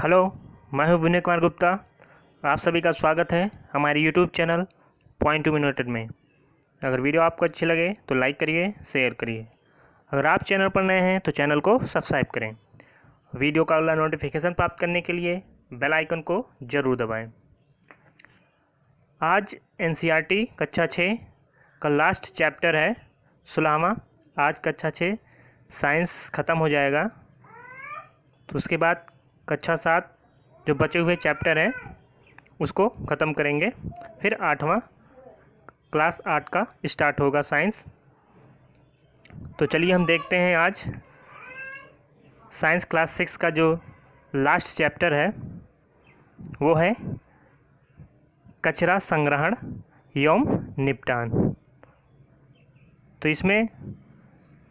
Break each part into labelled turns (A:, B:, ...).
A: Hello, मैं हूं विनय कुमार गुप्ता। आप सभी का स्वागत है हमारे YouTube channel point two minute में। अगर वीडियो आपको अच्छी लगे तो लाइक करिए, शेयर करिए। अगर आप चैनल पर नए हैं तो चैनल को सब्सक्राइब करें। वीडियो का अगला नोटिफिकेशन प्राप्त करने के लिए बेल आइकन को ज़रूर दबाएं। आज एनसीईआरटी कक्षा 6 का लास्ट चैप्टर है 16वां। आज कक्षा 6 साइंस ख़त्म हो जाएगा, तो उसके बाद कक्षा 7 जो बचे हुए चैप्टर हैं उसको ख़त्म करेंगे। फिर 8वां क्लास 8 का स्टार्ट होगा साइंस। तो चलिए हम देखते हैं आज साइंस क्लास 6 का जो लास्ट चैप्टर है वो है कचरा संग्रहण एवं निपटान। तो इसमें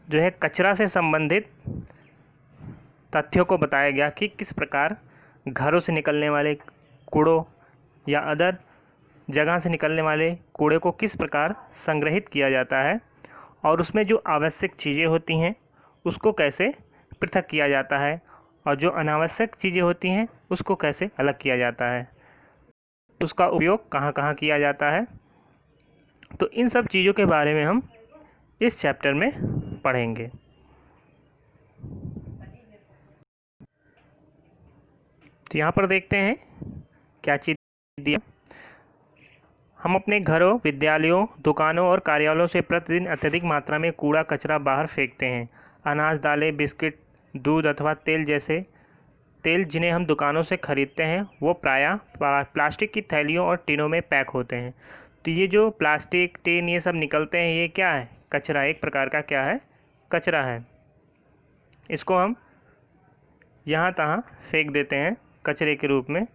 A: जो है कचरा से संबंधित तथ्यों को बताया गया कि किस प्रकार घरों से निकलने वाले कूड़ों या अदर जगह से निकलने वाले कूड़े को किस प्रकार संग्रहित किया जाता है और उसमें जो आवश्यक चीज़ें होती हैं उसको कैसे पृथक किया जाता है और जो अनावश्यक चीज़ें होती हैं उसको कैसे अलग किया जाता है, उसका उपयोग कहाँ कहाँ किया जाता है। तो इन सब चीज़ों के बारे में हम इस चैप्टर में पढ़ेंगे। तो यहाँ पर देखते हैं क्या चीज़ दिया। हम अपने घरों, विद्यालयों, दुकानों और कार्यालयों से प्रतिदिन अत्यधिक मात्रा में कूड़ा कचरा बाहर फेंकते हैं। अनाज, दालें, बिस्किट, दूध अथवा तेल जैसे तेल जिन्हें हम दुकानों से खरीदते हैं वो प्रायः प्लास्टिक की थैलियों और टिनों में पैक होते हैं। तो ये जो प्लास्टिक, टिन ये सब निकलते हैं ये क्या है? कचरा, एक प्रकार का क्या है? कचरा है। इसको हम यहाँ तहाँ फेंक देते हैं कचरे के रूप में,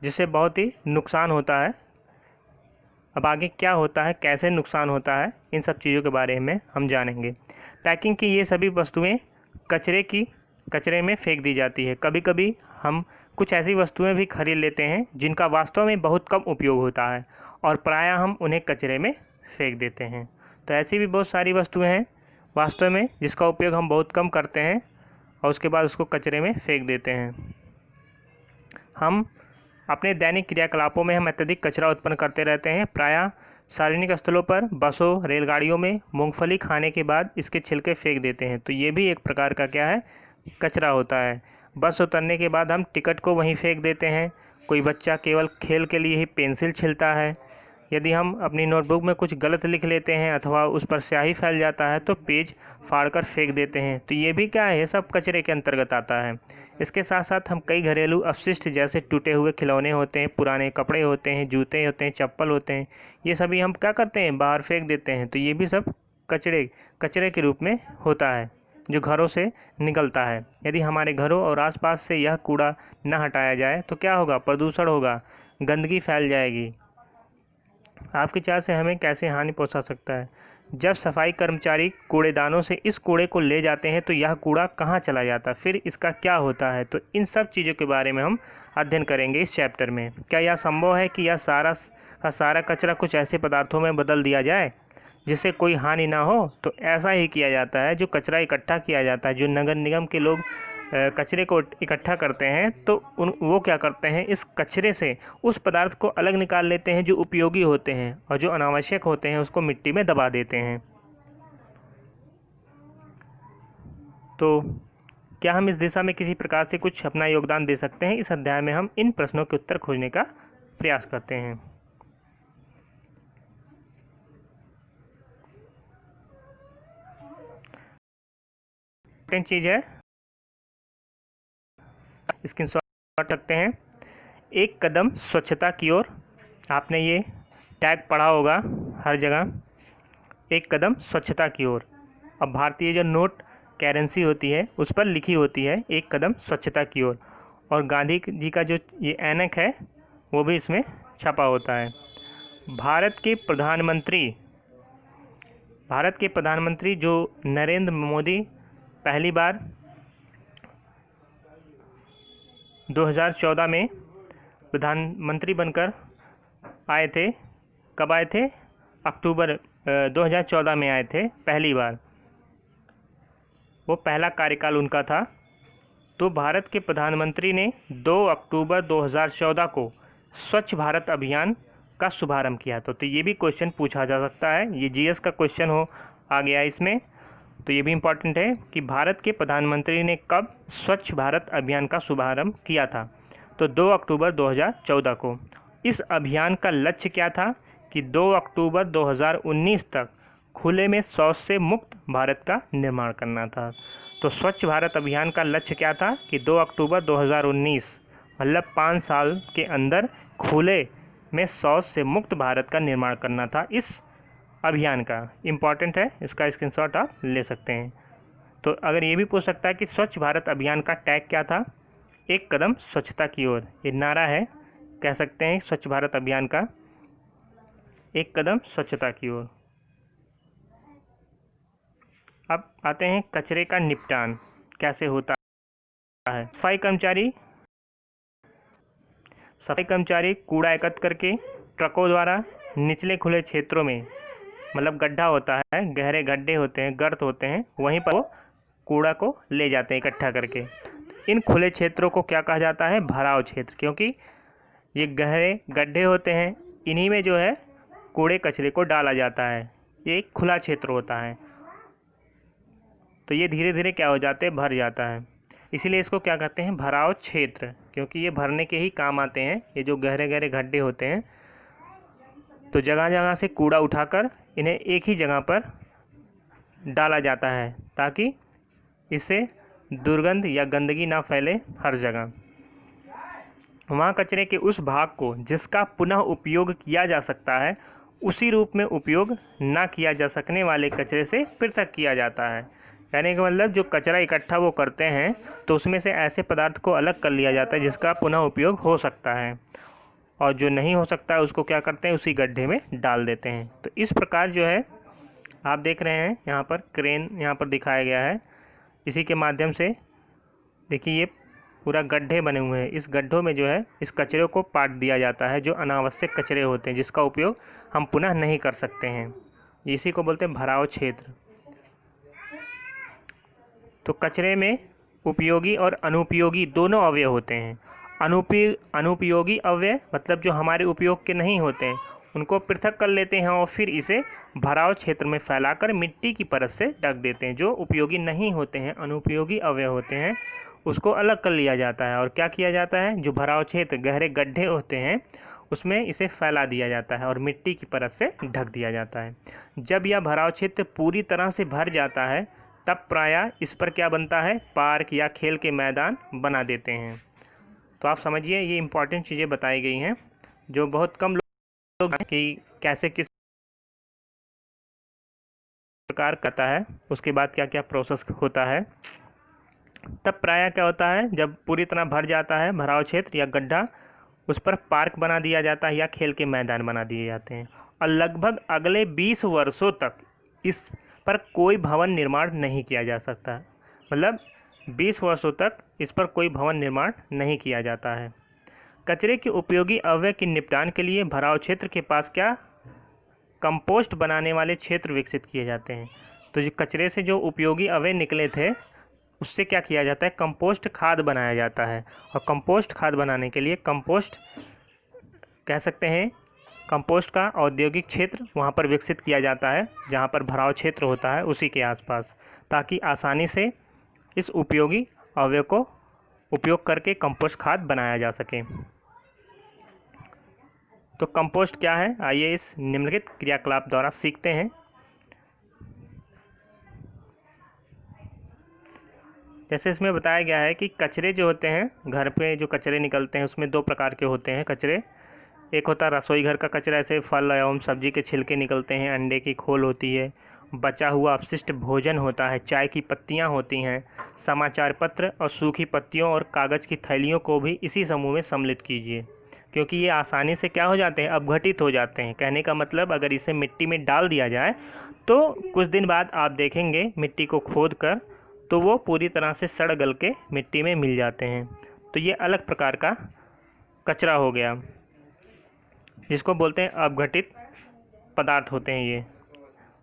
A: जिससे बहुत ही नुकसान होता है। अब आगे क्या होता है, कैसे नुकसान होता है, इन सब चीज़ों के बारे में हम जानेंगे। पैकिंग की ये सभी वस्तुएं कचरे में फेंक दी जाती है। कभी कभी हम कुछ ऐसी वस्तुएं भी खरीद लेते हैं जिनका वास्तव में बहुत कम उपयोग होता है और प्रायः हम उन्हें कचरे में फेंक देते हैं। तो ऐसी भी बहुत सारी वस्तुएं हैं वास्तव में जिसका उपयोग हम बहुत कम करते हैं और उसके बाद उसको कचरे में फेंक देते हैं। हम अपने दैनिक क्रियाकलापों में हम अत्यधिक कचरा उत्पन्न करते रहते हैं। प्रायः सार्वजनिक स्थलों पर, बसों, रेलगाड़ियों में मूंगफली खाने के बाद इसके छिलके फेंक देते हैं। तो ये भी एक प्रकार का क्या है? कचरा होता है। बस उतरने के बाद हम टिकट को वहीं फेंक देते हैं। कोई बच्चा केवल खेल के लिए ही पेंसिल छीलता है। यदि हम अपनी नोटबुक में कुछ गलत लिख लेते हैं अथवा उस पर स्याही फैल जाता है तो पेज फाड़कर फेंक देते हैं। तो ये भी क्या है? ये सब कचरे के अंतर्गत आता है। इसके साथ साथ हम कई घरेलू अपशिष्ट जैसे टूटे हुए खिलौने होते हैं, पुराने कपड़े होते हैं, जूते होते हैं, चप्पल होते हैं, ये सभी हम क्या करते हैं? बाहर फेंक देते हैं। तो ये भी सब कचरे के रूप में होता है जो घरों से निकलता है। यदि हमारे घरों और आसपास से यह कूड़ा न हटाया जाए तो क्या होगा? प्रदूषण होगा, गंदगी फैल जाएगी। आपके विचार से हमें कैसे हानि पहुंचा सकता है? जब सफाई कर्मचारी कूड़ेदानों से इस कूड़े को ले जाते हैं तो यह कूड़ा कहाँ चला जाता है, फिर इसका क्या होता है? तो इन सब चीज़ों के बारे में हम अध्ययन करेंगे इस चैप्टर में। क्या यह संभव है कि यह सारा कचरा कुछ ऐसे पदार्थों में बदल दिया जाए जिससे कोई हानि ना हो? तो ऐसा ही किया जाता है। जो कचरा इकट्ठा किया जाता है, जो नगर निगम के लोग कचरे को इकट्ठा करते हैं तो वो क्या करते हैं? इस कचरे से उस पदार्थ को अलग निकाल लेते हैं जो उपयोगी होते हैं और जो अनावश्यक होते हैं उसको मिट्टी में दबा देते हैं। तो क्या हम इस दिशा में किसी प्रकार से कुछ अपना योगदान दे सकते हैं? इस अध्याय में हम इन प्रश्नों के उत्तर खोजने का प्रयास करते हैं। चीज़ है, स्क्रीनशॉट रखते हैं। एक कदम स्वच्छता की ओर। आपने ये टैग पढ़ा होगा हर जगह, एक कदम स्वच्छता की ओर। अब भारतीय जो नोट करेंसी होती है उस पर लिखी होती है एक कदम स्वच्छता की ओर, और गांधी जी का जो ये ऐनक है वो भी इसमें छपा होता है। भारत के प्रधानमंत्री जो नरेंद्र मोदी पहली बार 2014 में प्रधानमंत्री बनकर आए थे। कब आए थे? अक्टूबर 2014 में आए थे पहली बार। वो पहला कार्यकाल उनका था। तो भारत के प्रधानमंत्री ने 2 अक्टूबर 2014 को स्वच्छ भारत अभियान का शुभारंभ किया। तो ये भी क्वेश्चन पूछा जा सकता है, ये जीएस का क्वेश्चन आ गया इसमें। तो ये भी इम्पॉर्टेंट है कि भारत के प्रधानमंत्री ने कब स्वच्छ भारत अभियान का शुभारंभ किया था। तो 2 अक्टूबर 2014 को। इस अभियान का लक्ष्य क्या था कि 2 अक्टूबर 2019 तक खुले में शौच से मुक्त भारत का निर्माण करना था। तो स्वच्छ भारत अभियान का लक्ष्य क्या था कि 2 अक्टूबर 2019 मतलब 5 साल के अंदर खुले में शौच से मुक्त भारत का निर्माण करना था। इस अभियान का इम्पॉर्टेंट है, इसका स्क्रीनशॉट आप ले सकते हैं। तो अगर ये भी पूछ सकता है कि स्वच्छ भारत अभियान का टैग क्या था, एक कदम स्वच्छता की ओर, ये नारा है, कह सकते हैं स्वच्छ भारत अभियान का एक कदम स्वच्छता की ओर। अब आते हैं कचरे का निपटान कैसे होता है। सफाई कर्मचारी कूड़ा एकत्र करके ट्रकों द्वारा निचले खुले क्षेत्रों में, मतलब गड्ढा होता है, गहरे गड्ढे होते हैं, गर्त होते हैं, वहीं पर वो कूड़ा को ले जाते हैं इकट्ठा करके। इन खुले क्षेत्रों को क्या कहा जाता है, भराव क्षेत्र, क्योंकि ये गहरे गड्ढे होते हैं, इन्हीं में जो है कूड़े कचरे को डाला जाता है। ये एक खुला क्षेत्र होता है, तो ये धीरे धीरे क्या हो जाते हैं, भर जाता है। इसीलिए इसको क्या कहते हैं, भराव क्षेत्र, क्योंकि ये भरने के ही काम आते हैं। ये जो गहरे गहरे गड्ढे होते हैं, तो जगह जगह से कूड़ा उठाकर इन्हें एक ही जगह पर डाला जाता है ताकि इससे दुर्गंध या गंदगी ना फैले हर जगह। वहाँ कचरे के उस भाग को जिसका पुनः उपयोग किया जा सकता है, उसी रूप में उपयोग ना किया जा सकने वाले कचरे से पृथक किया जाता है। यानी कि मतलब जो कचरा इकट्ठा वो करते हैं, तो उसमें से ऐसे पदार्थ को अलग कर लिया जाता है जिसका पुनः उपयोग हो सकता है, और जो नहीं हो सकता है उसको क्या करते हैं, उसी गड्ढे में डाल देते हैं। तो इस प्रकार जो है आप देख रहे हैं यहाँ पर क्रेन यहाँ पर दिखाया गया है, इसी के माध्यम से देखिए ये पूरा गड्ढे बने हुए हैं। इस गड्ढों में जो है इस कचरे को पाट दिया जाता है, जो अनावश्यक कचरे होते हैं जिसका उपयोग हम पुनः नहीं कर सकते हैं। इसी को बोलते हैं भराव क्षेत्र। तो कचरे में उपयोगी और अनुपयोगी दोनों अवयव होते हैं। अनुपयोगी अवयव मतलब जो हमारे उपयोग के नहीं होते हैं, उनको पृथक कर लेते हैं और फिर इसे भराव क्षेत्र में फैलाकर मिट्टी की परत से ढक देते हैं। जो उपयोगी नहीं होते हैं, अनुपयोगी अवयव होते हैं, उसको अलग कर लिया जाता है और क्या किया जाता है, जो भराव क्षेत्र गहरे गड्ढे होते हैं उसमें इसे फैला दिया जाता है और मिट्टी की परत से ढक दिया जाता है। जब यह भराव क्षेत्र पूरी तरह से भर जाता है, तब प्रायः इस पर क्या बनता है, पार्क या खेल के मैदान बना देते हैं। तो आप समझिए ये इम्पॉर्टेंट चीज़ें बताई गई हैं जो बहुत कम लोग कि कैसे किस प्रकार करता है, उसके बाद क्या क्या प्रोसेस होता है। तब प्रायः क्या होता है, जब पूरी तरह भर जाता है भराव क्षेत्र या गड्ढा, उस पर पार्क बना दिया जाता है या खेल के मैदान बना दिए जाते हैं। और लगभग अगले 20 वर्षों तक इस पर कोई भवन निर्माण नहीं किया जा सकता। मतलब 20 वर्षों तक इस पर कोई भवन निर्माण नहीं किया जाता है। कचरे के उपयोगी अवयव के निपटान के लिए भराव क्षेत्र के पास क्या, कंपोस्ट बनाने वाले क्षेत्र विकसित किए जाते हैं। तो जो कचरे से जो उपयोगी अवयव निकले थे, उससे क्या किया जाता है, कंपोस्ट खाद बनाया जाता है। और कंपोस्ट खाद बनाने के लिए कंपोस्ट कह सकते हैं, कंपोस्ट का औद्योगिक क्षेत्र वहाँ पर विकसित किया जाता है जहाँ पर भराव क्षेत्र होता है उसी के आसपास, ताकि आसानी से इस उपयोगी अवयव को उपयोग करके कंपोस्ट खाद बनाया जा सके। तो कंपोस्ट क्या है, आइए इस निम्नलिखित क्रियाकलाप द्वारा सीखते हैं। जैसे इसमें बताया गया है कि कचरे जो होते हैं, घर पे जो कचरे निकलते हैं उसमें 2 प्रकार के होते हैं कचरे। एक होता है रसोई घर का कचरा, ऐसे फल एवं सब्जी के छिलके निकलते हैं, अंडे की खोल होती है, बचा हुआ अपशिष्ट भोजन होता है, चाय की पत्तियां होती हैं, समाचार पत्र और सूखी पत्तियों और कागज़ की थैलियों को भी इसी समूह में सम्मिलित कीजिए, क्योंकि ये आसानी से क्या हो जाते हैं, अपघटित हो जाते हैं। कहने का मतलब अगर इसे मिट्टी में डाल दिया जाए तो कुछ दिन बाद आप देखेंगे मिट्टी को खोद कर तो वो पूरी तरह से सड़ गल के मिट्टी में मिल जाते हैं। तो ये अलग प्रकार का कचरा हो गया जिसको बोलते हैं अपघटित पदार्थ होते हैं, ये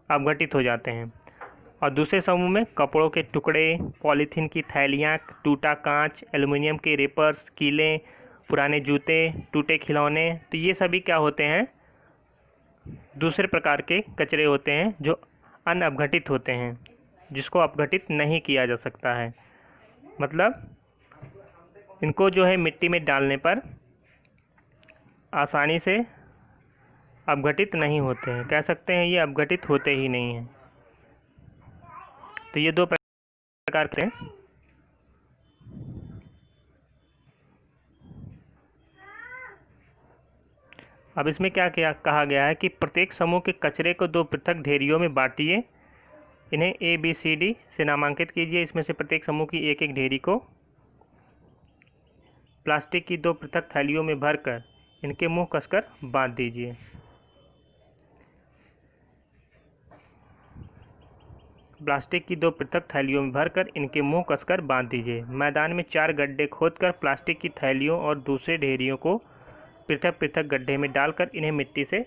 A: अपघटित हो जाते हैं। और दूसरे समूह में कपड़ों के टुकड़े, पॉलीथीन की थैलियाँ, टूटा कांच, एल्युमिनियम के रेपर्स, कीलें, पुराने जूते, टूटे खिलौने। तो ये सभी क्या होते हैं, दूसरे प्रकार के कचरे होते हैं जो अनअपघटित होते हैं, जिसको अपघटित नहीं किया जा सकता है। मतलब इनको जो है मिट्टी में डालने पर आसानी से अपघटित नहीं होते हैं, कह सकते हैं ये अपघटित होते ही नहीं हैं। तो ये दो प्रकार के हैं। अब इसमें क्या कहा गया है कि प्रत्येक समूह के कचरे को दो पृथक ढेरियों में बांटिए, इन्हें ABCD से नामांकित कीजिए। इसमें से प्रत्येक समूह की एक एक ढेरी को प्लास्टिक की दो पृथक थैलियों में भरकर इनके मुंह कसकर बांध दीजिए। प्लास्टिक की दो पृथक थैलियों में भरकर इनके मुंह कसकर बांध दीजिए। मैदान में 4 गड्ढे खोदकर प्लास्टिक की थैलियों और दूसरे ढेरियों को पृथक पृथक गड्ढे में डालकर इन्हें मिट्टी से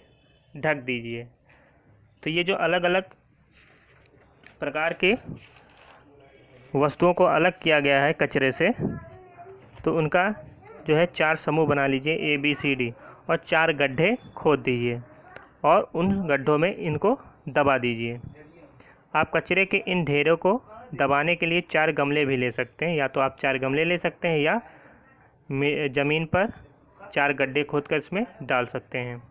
A: ढक दीजिए। तो ये जो अलग अलग प्रकार के वस्तुओं को अलग किया गया है कचरे से, तो उनका जो है 4 समूह बना लीजिए ABCD, और 4 गड्ढे खोद दीजिए और उन गड्ढों में इनको दबा दीजिए। आप कचरे के इन ढेरों को दबाने के लिए 4 गमले भी ले सकते हैं, या तो आप 4 गमले ले सकते हैं या ज़मीन पर 4 गड्ढे खोदकर इसमें डाल सकते हैं।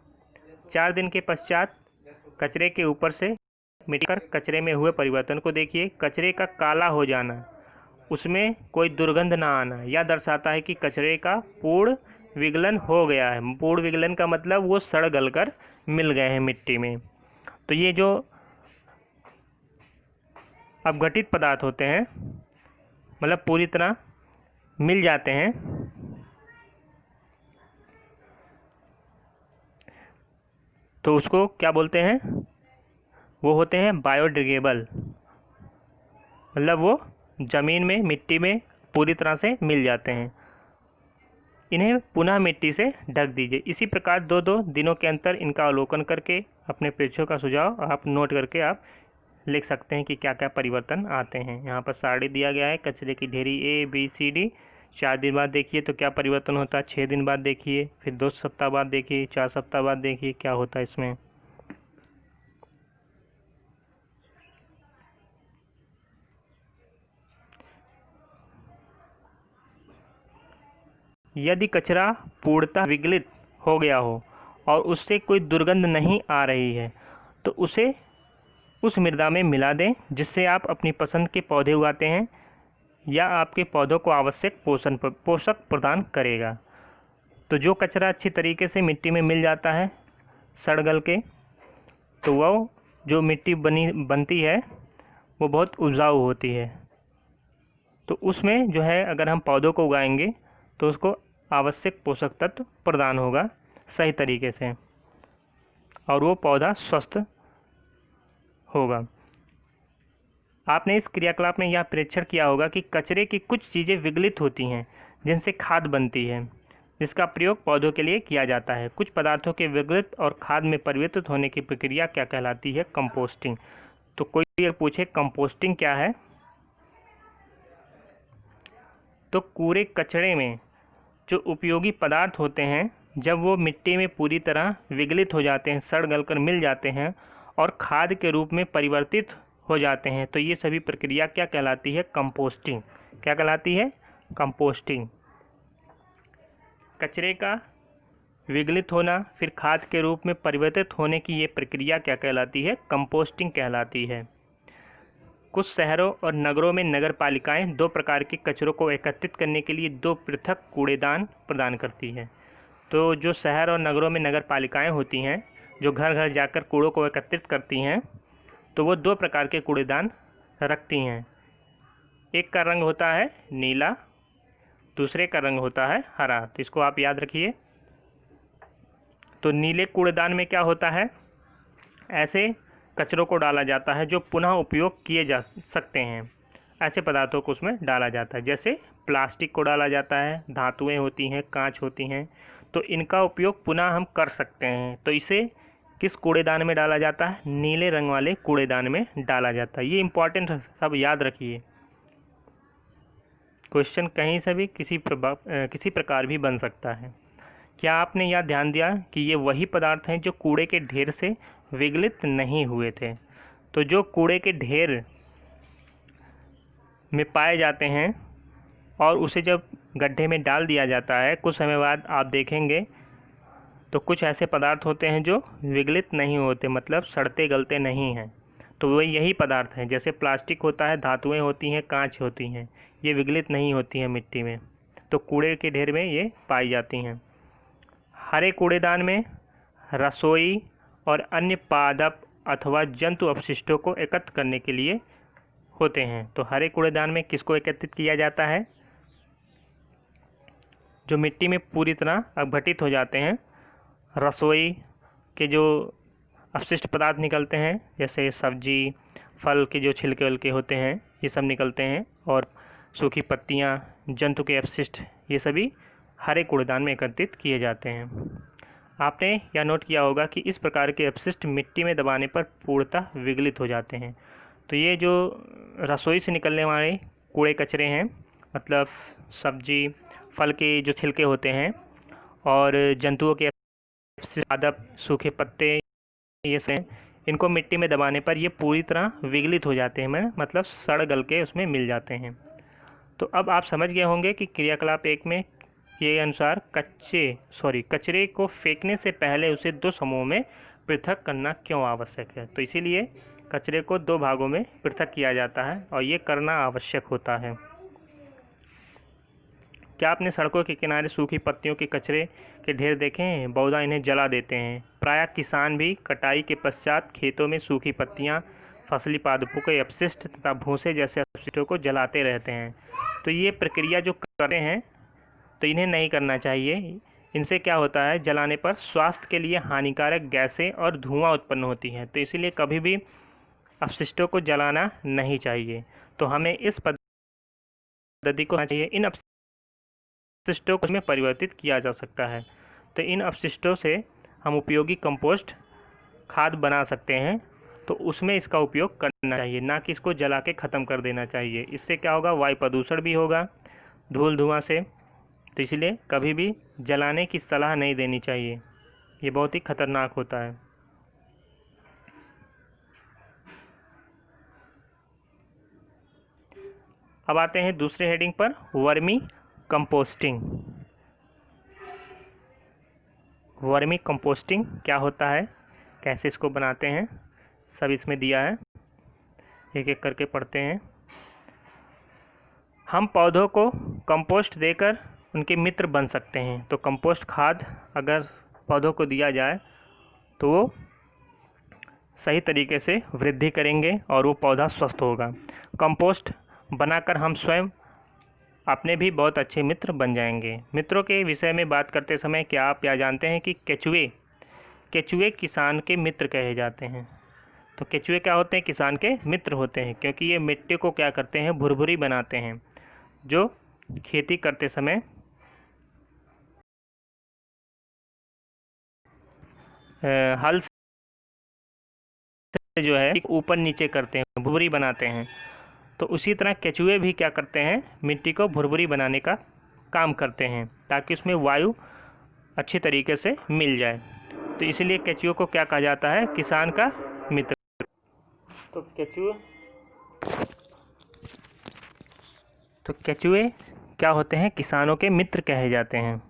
A: 4 दिन के पश्चात कचरे के ऊपर से मिट्टी कर कचरे में हुए परिवर्तन को देखिए। कचरे का काला हो जाना, उसमें कोई दुर्गंध ना आना, यह दर्शाता है कि कचरे का पूर्ण विगलन हो गया है। पूर्ण विगलन का मतलब वो सड़ गल कर मिल गए हैं मिट्टी में। तो ये जो अपघटित पदार्थ होते हैं, मतलब पूरी तरह मिल जाते हैं, तो उसको क्या बोलते हैं, वो होते हैं बायोडिग्रेडेबल। मतलब वो ज़मीन में, मिट्टी में पूरी तरह से मिल जाते हैं। इन्हें पुनः मिट्टी से ढक दीजिए। इसी प्रकार 2-2 दिनों के अंतर इनका अवलोकन करके अपने परीक्षकों का सुझाव आप नोट करके आप लिख सकते हैं कि क्या क्या परिवर्तन आते हैं। यहाँ पर सारणी दिया गया है, कचरे की ढेरी ABCD। 4 दिन बाद देखिए तो क्या परिवर्तन होता है, 6 दिन बाद देखिए, फिर 2 सप्ताह बाद देखिए, 4 सप्ताह बाद देखिए क्या होता है इसमें। यदि कचरा पूर्णतः विगलित हो गया हो और उससे कोई दुर्गंध नहीं आ रही है, तो उसे उस मृदा में मिला दें जिससे आप अपनी पसंद के पौधे उगाते हैं, या आपके पौधों को आवश्यक पोषक प्रदान करेगा। तो जो कचरा अच्छी तरीके से मिट्टी में मिल जाता है सड़ गल के, तो वह जो मिट्टी बनती है वो बहुत उपजाऊ होती है। तो उसमें जो है अगर हम पौधों को उगाएंगे तो उसको आवश्यक पोषक तत्व प्रदान होगा सही तरीके से, और वो पौधा स्वस्थ होगा। आपने इस क्रियाकलाप में यह परीक्षण किया होगा कि कचरे की कुछ चीज़ें विगलित होती हैं जिनसे खाद बनती है, जिसका प्रयोग पौधों के लिए किया जाता है। कुछ पदार्थों के विगलित और खाद में परिवर्तित होने की प्रक्रिया क्या कहलाती है, कंपोस्टिंग। तो कोई अगर पूछे कंपोस्टिंग क्या है, तो कूड़े कचरे में जो उपयोगी पदार्थ होते हैं, जब वो मिट्टी में पूरी तरह विगलित हो जाते हैं, सड़ गल कर मिल जाते हैं और खाद के रूप में परिवर्तित हो जाते हैं, तो ये सभी प्रक्रिया क्या कहलाती है, कंपोस्टिंग। क्या कहलाती है, कंपोस्टिंग। कचरे का विगलित होना फिर खाद के रूप में परिवर्तित होने की ये प्रक्रिया क्या कहलाती है, कंपोस्टिंग कहलाती है। कुछ शहरों और नगरों में नगर पालिकाएँ 2 प्रकार के कचरों को एकत्रित करने के लिए 2 पृथक कूड़ेदान प्रदान करती हैं। तो जो शहर और नगरों में नगर पालिकाएँ होती हैं, जो घर घर जाकर कूड़ों को एकत्रित करती हैं, तो वो 2 प्रकार के कूड़ेदान रखती हैं। एक का रंग होता है नीला, दूसरे का रंग होता है हरा। तो इसको आप याद रखिए। तो नीले कूड़ेदान में क्या होता है, ऐसे कचरों को डाला जाता है जो पुनः उपयोग किए जा सकते हैं। ऐसे पदार्थों को उसमें डाला जाता है, जैसे प्लास्टिक को डाला जाता है, धातुएं होती हैं, कांच होती हैं, तो इनका उपयोग पुनः हम कर सकते हैं। तो इसे किस कूड़ेदान में डाला जाता है? नीले रंग वाले कूड़ेदान में डाला जाता है। ये इम्पॉर्टेंट है, सब याद रखिए। क्वेश्चन कहीं से भी किसी प्रकार भी बन सकता है। क्या आपने यह ध्यान दिया कि ये वही पदार्थ हैं जो कूड़े के ढेर से विगलित नहीं हुए थे? तो जो कूड़े के ढेर में पाए जाते हैं और उसे जब गड्ढे में डाल दिया जाता है, कुछ समय बाद आप देखेंगे तो कुछ ऐसे पदार्थ होते हैं जो विगलित नहीं होते, मतलब सड़ते गलते नहीं हैं। तो वो यही पदार्थ हैं, जैसे प्लास्टिक होता है, धातुएं होती हैं, कांच होती हैं, ये विगलित नहीं होती हैं मिट्टी में, तो कूड़े के ढेर में ये पाई जाती हैं। हरे कूड़ेदान में रसोई और अन्य पादप अथवा जंतु अपशिष्टों को एकत्र करने के लिए होते हैं। तो हरे कूड़ेदान में किसको एकत्रित किया जाता है? जो मिट्टी में पूरी तरह अपघटित हो जाते हैं, रसोई के जो अपशिष्ट पदार्थ निकलते हैं, जैसे सब्जी फल के जो छिलके वलके होते हैं, ये सब निकलते हैं, और सूखी पत्तियाँ, जंतु के अपशिष्ट, ये सभी हरे कूड़ेदान में एकत्रित किए जाते हैं। आपने यह नोट किया होगा कि इस प्रकार के अपशिष्ट मिट्टी में दबाने पर पूर्णतः विगलित हो जाते हैं। तो ये जो रसोई से निकलने वाले कूड़े कचरे हैं, मतलब सब्जी फल के जो छिलके होते हैं और जंतुओं के पादप, सूखे पत्ते, ये से इनको मिट्टी में दबाने पर ये पूरी तरह विगलित हो जाते हैं, मतलब सड़ गल के उसमें मिल जाते हैं। तो अब आप समझ गए होंगे कि क्रियाकलाप 1 में के अनुसार कचरे को फेंकने से पहले उसे 2 समूहों में पृथक करना क्यों आवश्यक है। तो इसीलिए कचरे को 2 भागों में पृथक किया जाता है और ये करना आवश्यक होता है। क्या आपने सड़कों के किनारे सूखी पत्तियों के कचरे के ढेर देखे हैं? बहुधा इन्हें जला देते हैं। प्रायः किसान भी कटाई के पश्चात खेतों में सूखी पत्तियां, फसली पादपों के अपशिष्ट तथा भूसे जैसे अपशिष्टों को जलाते रहते हैं। तो ये प्रक्रिया जो करते हैं, तो इन्हें नहीं करना चाहिए। इनसे क्या होता है, जलाने पर स्वास्थ्य के लिए हानिकारक गैसें और धुआं उत्पन्न होती हैं। तो इसीलिए कभी भी अपशिष्टों को जलाना नहीं चाहिए। तो हमें इस पद्धति को चाहिए। इन अपशिष्टों को में परिवर्तित किया जा सकता है। तो इन अपशिष्टों से हम उपयोगी कंपोस्ट खाद बना सकते हैं। तो उसमें इसका उपयोग करना चाहिए, ना कि इसको जला के ख़त्म कर देना चाहिए। इससे क्या होगा, वायु प्रदूषण भी होगा धूल धुआं से। तो इसलिए कभी भी जलाने की सलाह नहीं देनी चाहिए, ये बहुत ही खतरनाक होता है। अब आते हैं दूसरे हेडिंग पर, वर्मी कंपोस्टिंग। वर्मी कंपोस्टिंग क्या होता है, कैसे इसको बनाते हैं, सब इसमें दिया है, एक एक करके पढ़ते हैं। हम पौधों को कंपोस्ट देकर उनके मित्र बन सकते हैं। तो कंपोस्ट खाद अगर पौधों को दिया जाए तो वो सही तरीके से वृद्धि करेंगे और वो पौधा स्वस्थ होगा। कंपोस्ट बनाकर हम स्वयं अपने भी बहुत अच्छे मित्र बन जाएंगे। मित्रों के विषय में बात करते समय क्या आप यह जानते हैं कि केचुए किसान के मित्र कहे जाते हैं। तो केचुए क्या होते हैं, किसान के मित्र होते हैं, क्योंकि ये मिट्टी को क्या करते हैं, भुरभुरी बनाते हैं, जो खेती करते समय हल से जो है ऊपर नीचे करते हैं, भुरभुरी बनाते हैं। तो उसी तरह केचुए भी क्या करते हैं, मिट्टी को भुरभुरी बनाने का काम करते हैं, ताकि उसमें वायु अच्छी तरीके से मिल जाए। तो इसलिए केचुए को क्या कहा जाता है, किसान का मित्र। तो केचुए क्या होते हैं, किसानों के मित्र कहे जाते हैं।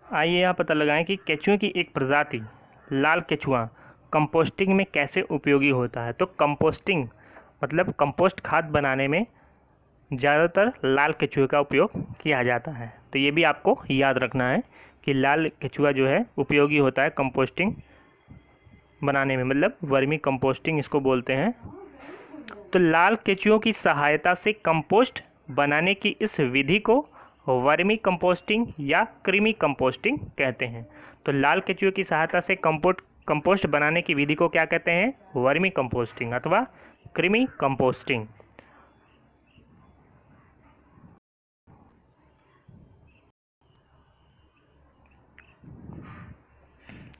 A: आइए यहाँ पता लगाएं कि केचुए की एक प्रजाति लाल केचुआ कंपोस्टिंग में कैसे उपयोगी होता है। तो कंपोस्टिंग मतलब कंपोस्ट खाद बनाने में ज़्यादातर लाल केचुए का उपयोग किया जाता है। तो ये भी आपको याद रखना है कि लाल केचुआ जो है उपयोगी होता है कंपोस्टिंग बनाने में, मतलब वर्मी कंपोस्टिंग इसको बोलते हैं। तो लाल केचुओं की सहायता से कंपोस्ट बनाने की इस विधि को वर्मी कंपोस्टिंग या कृमि कंपोस्टिंग कहते हैं। तो लाल केचुए की सहायता से कंपोस्ट बनाने की विधि को क्या कहते हैं, वर्मी कंपोस्टिंग अथवा कृमि कंपोस्टिंग।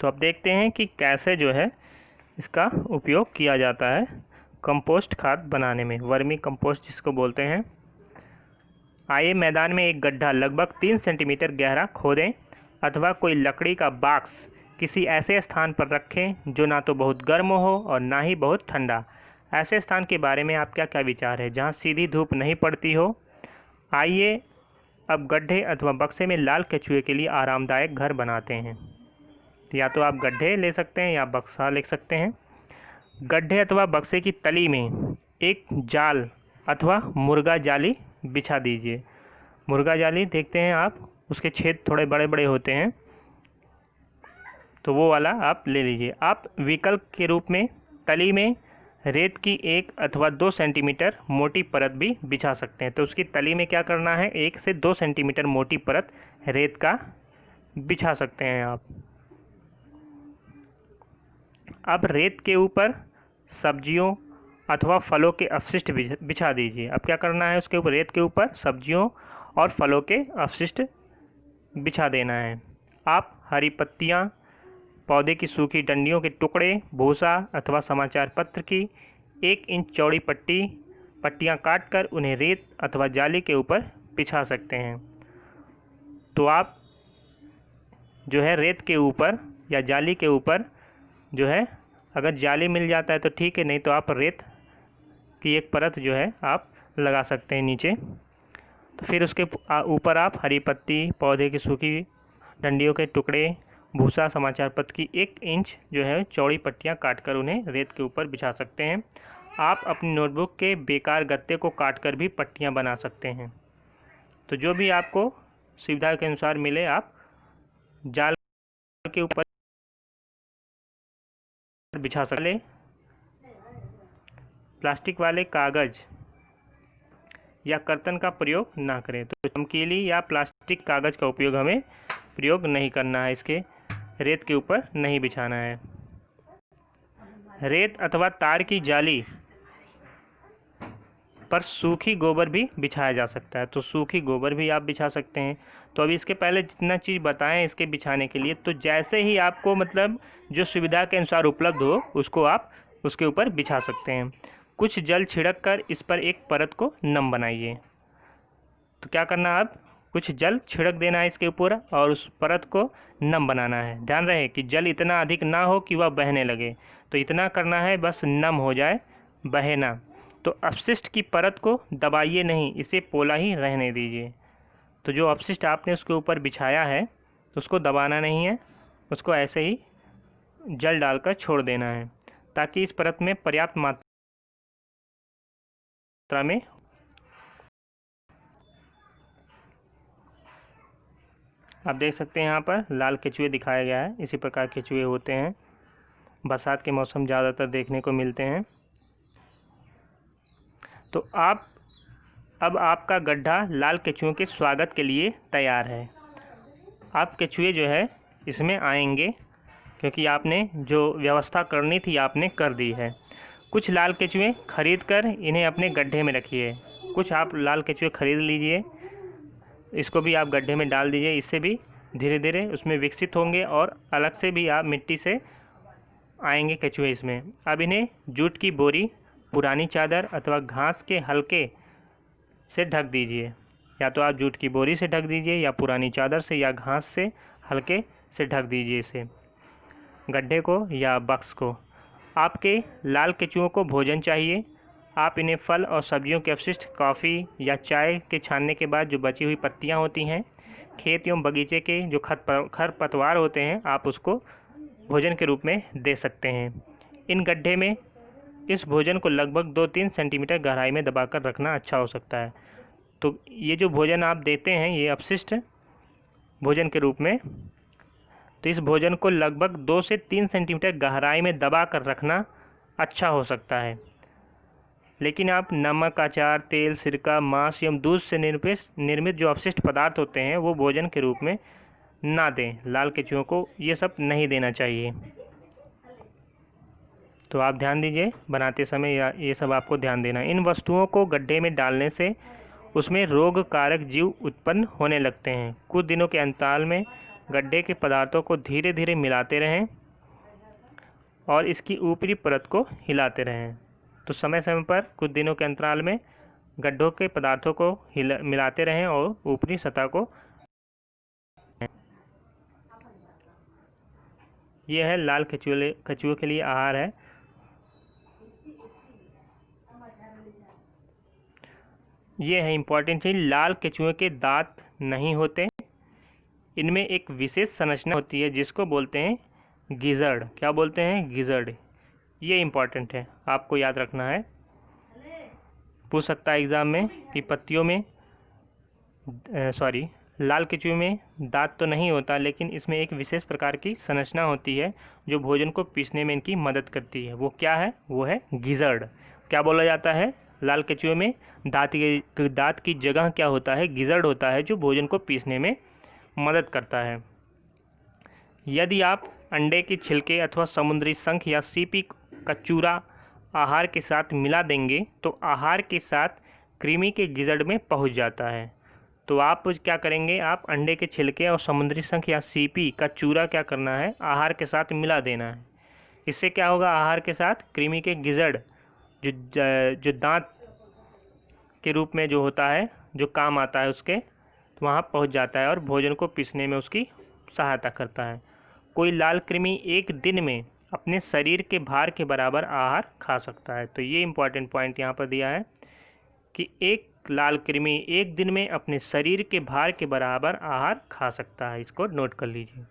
A: तो अब देखते हैं कि कैसे जो है इसका उपयोग किया जाता है कंपोस्ट खाद बनाने में, वर्मी कंपोस्ट जिसको बोलते हैं। आइए मैदान में एक गड्ढा लगभग 3 सेंटीमीटर गहरा खोदें अथवा कोई लकड़ी का बॉक्स किसी ऐसे स्थान पर रखें जो ना तो बहुत गर्म हो और ना ही बहुत ठंडा। ऐसे स्थान के बारे में आपका क्या विचार है जहाँ सीधी धूप नहीं पड़ती हो? आइए अब गड्ढे अथवा बक्से में लाल केचुए के लिए आरामदायक घर बनाते हैं। या तो आप गड्ढे ले सकते हैं या बक्सा ले सकते हैं। गड्ढे अथवा बक्से की तली में एक जाल अथवा मुर्गा जाली बिछा दीजिए। मुर्गा जाली देखते हैं आप, उसके छेद थोड़े बड़े बड़े होते हैं, तो वो वाला आप ले लीजिए। आप विकल्प के रूप में तली में रेत की 1 अथवा 2 सेंटीमीटर मोटी परत भी बिछा सकते हैं। तो उसकी तली में क्या करना है, 1 से 2 सेंटीमीटर मोटी परत रेत का बिछा सकते हैं आप। अब रेत के ऊपर सब्जियों अथवा फलों के अवशिष्ट बिछा दीजिए। अब क्या करना है, उसके ऊपर रेत के ऊपर सब्जियों और फलों के अवशिष्ट बिछा देना है। आप हरी पत्तियाँ, पौधे की सूखी डंडियों के टुकड़े, भूसा अथवा समाचार पत्र की 1 इंच चौड़ी पट्टियाँ काटकर उन्हें रेत अथवा जाली के ऊपर बिछा सकते हैं। तो आप जो है रेत के ऊपर या जाली के ऊपर जो है, अगर जाली मिल जाता है तो ठीक है, नहीं तो आप रेत की एक परत जो है आप लगा सकते हैं नीचे। तो फिर उसके ऊपर आप हरी पत्ती, पौधे की सूखी डंडियों के टुकड़े, भूसा, समाचार पत्र की 1 इंच जो है चौड़ी पट्टियाँ काटकर उन्हें रेत के ऊपर बिछा सकते हैं। आप अपनी नोटबुक के बेकार गत्ते को काटकर भी पट्टियाँ बना सकते हैं। तो जो भी आपको सुविधा के अनुसार मिले आप जाल के ऊपर बिछा सकते। प्लास्टिक वाले कागज़ या कर्तन का प्रयोग ना करें। तो चमकीली या प्लास्टिक कागज़ का उपयोग हमें प्रयोग नहीं करना है, इसके रेत के ऊपर नहीं बिछाना है। रेत अथवा तार की जाली पर सूखी गोबर भी बिछाया जा सकता है, तो सूखी गोबर भी आप बिछा सकते हैं। तो अभी इसके पहले जितना चीज़ बताएं इसके बिछाने के लिए, तो जैसे ही आपको मतलब जो सुविधा के अनुसार उपलब्ध हो उसको आप उसके ऊपर बिछा सकते हैं। कुछ जल छिड़क कर इस पर एक परत को नम बनाइए। तो क्या करना, अब कुछ जल छिड़क देना है इसके ऊपर और उस परत को नम बनाना है। ध्यान रहे कि जल इतना अधिक ना हो कि वह बहने लगे, तो इतना करना है बस नम हो जाए, बहे ना। तो अपशिष्ट की परत को दबाइए नहीं, इसे पोला ही रहने दीजिए। तो जो अपशिष्ट आपने उसके ऊपर बिछाया है तो उसको दबाना नहीं है, उसको ऐसे ही जल डालकर छोड़ देना है ताकि इस परत में पर्याप्त मात्रा में आप देख सकते हैं यहाँ पर लाल केचुए दिखाया गया है। इसी प्रकार केचुए होते हैं, बरसात के मौसम ज़्यादातर देखने को मिलते हैं। तो अब आपका गड्ढा लाल केचुओं के स्वागत के लिए तैयार है। आप केचुए जो है इसमें आएंगे क्योंकि आपने जो व्यवस्था करनी थी आपने कर दी है। कुछ लाल केचुए खरीद कर इन्हें अपने गड्ढे में रखिए। कुछ आप लाल केचुए खरीद लीजिए, इसको भी आप गड्ढे में डाल दीजिए। इससे भी धीरे धीरे उसमें विकसित होंगे और अलग से भी आप मिट्टी से आएंगे केचुए इसमें। अब इन्हें जूट की बोरी, पुरानी चादर अथवा घास के हल्के से ढक दीजिए। या तो आप जूट की बोरी से ढक दीजिए या पुरानी चादर से या घास से हल्के से ढक दीजिए इसे, गड्ढे को या बक्स को। आपके लाल केचुओं को भोजन चाहिए। आप इन्हें फल और सब्जियों के अवशिष्ट, कॉफ़ी या चाय के छानने के बाद जो बची हुई पत्तियां होती हैं, खेत एवं बगीचे के जो खरपतवार होते हैं, आप उसको भोजन के रूप में दे सकते हैं। इन गड्ढे में इस भोजन को लगभग 2-3 सेंटीमीटर गहराई में दबाकर रखना अच्छा हो सकता है। तो ये जो भोजन आप देते हैं ये अपशिष्ट भोजन के रूप में, तो इस भोजन को लगभग 2 से 3 सेंटीमीटर गहराई में दबा कर रखना अच्छा हो सकता है। लेकिन आप नमक, अचार, तेल, सिरका, मांस एवं दूध से निर्मित जो अपशिष्ट पदार्थ होते हैं वो भोजन के रूप में ना दें। लाल केचुओं को ये सब नहीं देना चाहिए। तो आप ध्यान दीजिए बनाते समय, या ये सब आपको ध्यान देना। इन वस्तुओं को गड्ढे में डालने से उसमें रोग कारक जीव उत्पन्न होने लगते हैं। कुछ दिनों के अंतराल में गड्ढे के पदार्थों को धीरे धीरे मिलाते रहें और इसकी ऊपरी परत को हिलाते रहें। तो समय समय पर कुछ दिनों के अंतराल में गड्ढों के पदार्थों को मिलाते रहें और ऊपरी सतह को। यह है लाल कछुए के लिए आहार है। ये है इम्पॉर्टेंट चीज, लाल कछुए के दांत नहीं होते। इनमें एक विशेष संरचना होती है जिसको बोलते हैं गिजर्ड। क्या बोलते हैं? गिजर्ड। ये इम्पॉर्टेंट है, आपको याद रखना है। पूछ सकता है एग्ज़ाम में कि पत्तियों में लाल कछुए में दांत तो नहीं होता, लेकिन इसमें एक विशेष प्रकार की संरचना होती है जो भोजन को पीसने में इनकी मदद करती है। वो क्या है? वो है गिजर्ड। क्या बोला जाता है? लाल कछुए में दांत की जगह क्या होता है? गिजर्ड होता है, जो भोजन को पीसने में मदद करता है। यदि आप अंडे के छिलके अथवा समुद्री शंख या सीपी का चूरा आहार के साथ मिला देंगे तो आहार के साथ कृमि के गिजर्ड में पहुंच जाता है। तो आप क्या करेंगे? आप अंडे के छिलके और समुद्री शंख या सीपी का चूरा क्या करना है? आहार के साथ मिला देना है। इससे क्या होगा? आहार के साथ कृमि के गिजर्ड जो दांत के रूप में जो होता है, जो काम आता है उसके, तो वहाँ पहुँच जाता है और भोजन को पीसने में उसकी सहायता करता है। कोई लाल कृमि एक दिन में अपने शरीर के भार के बराबर आहार खा सकता है। तो ये इम्पॉर्टेंट पॉइंट यहाँ पर दिया है कि एक लाल कृमि एक दिन में अपने शरीर के भार के बराबर आहार खा सकता है। इसको नोट कर लीजिए।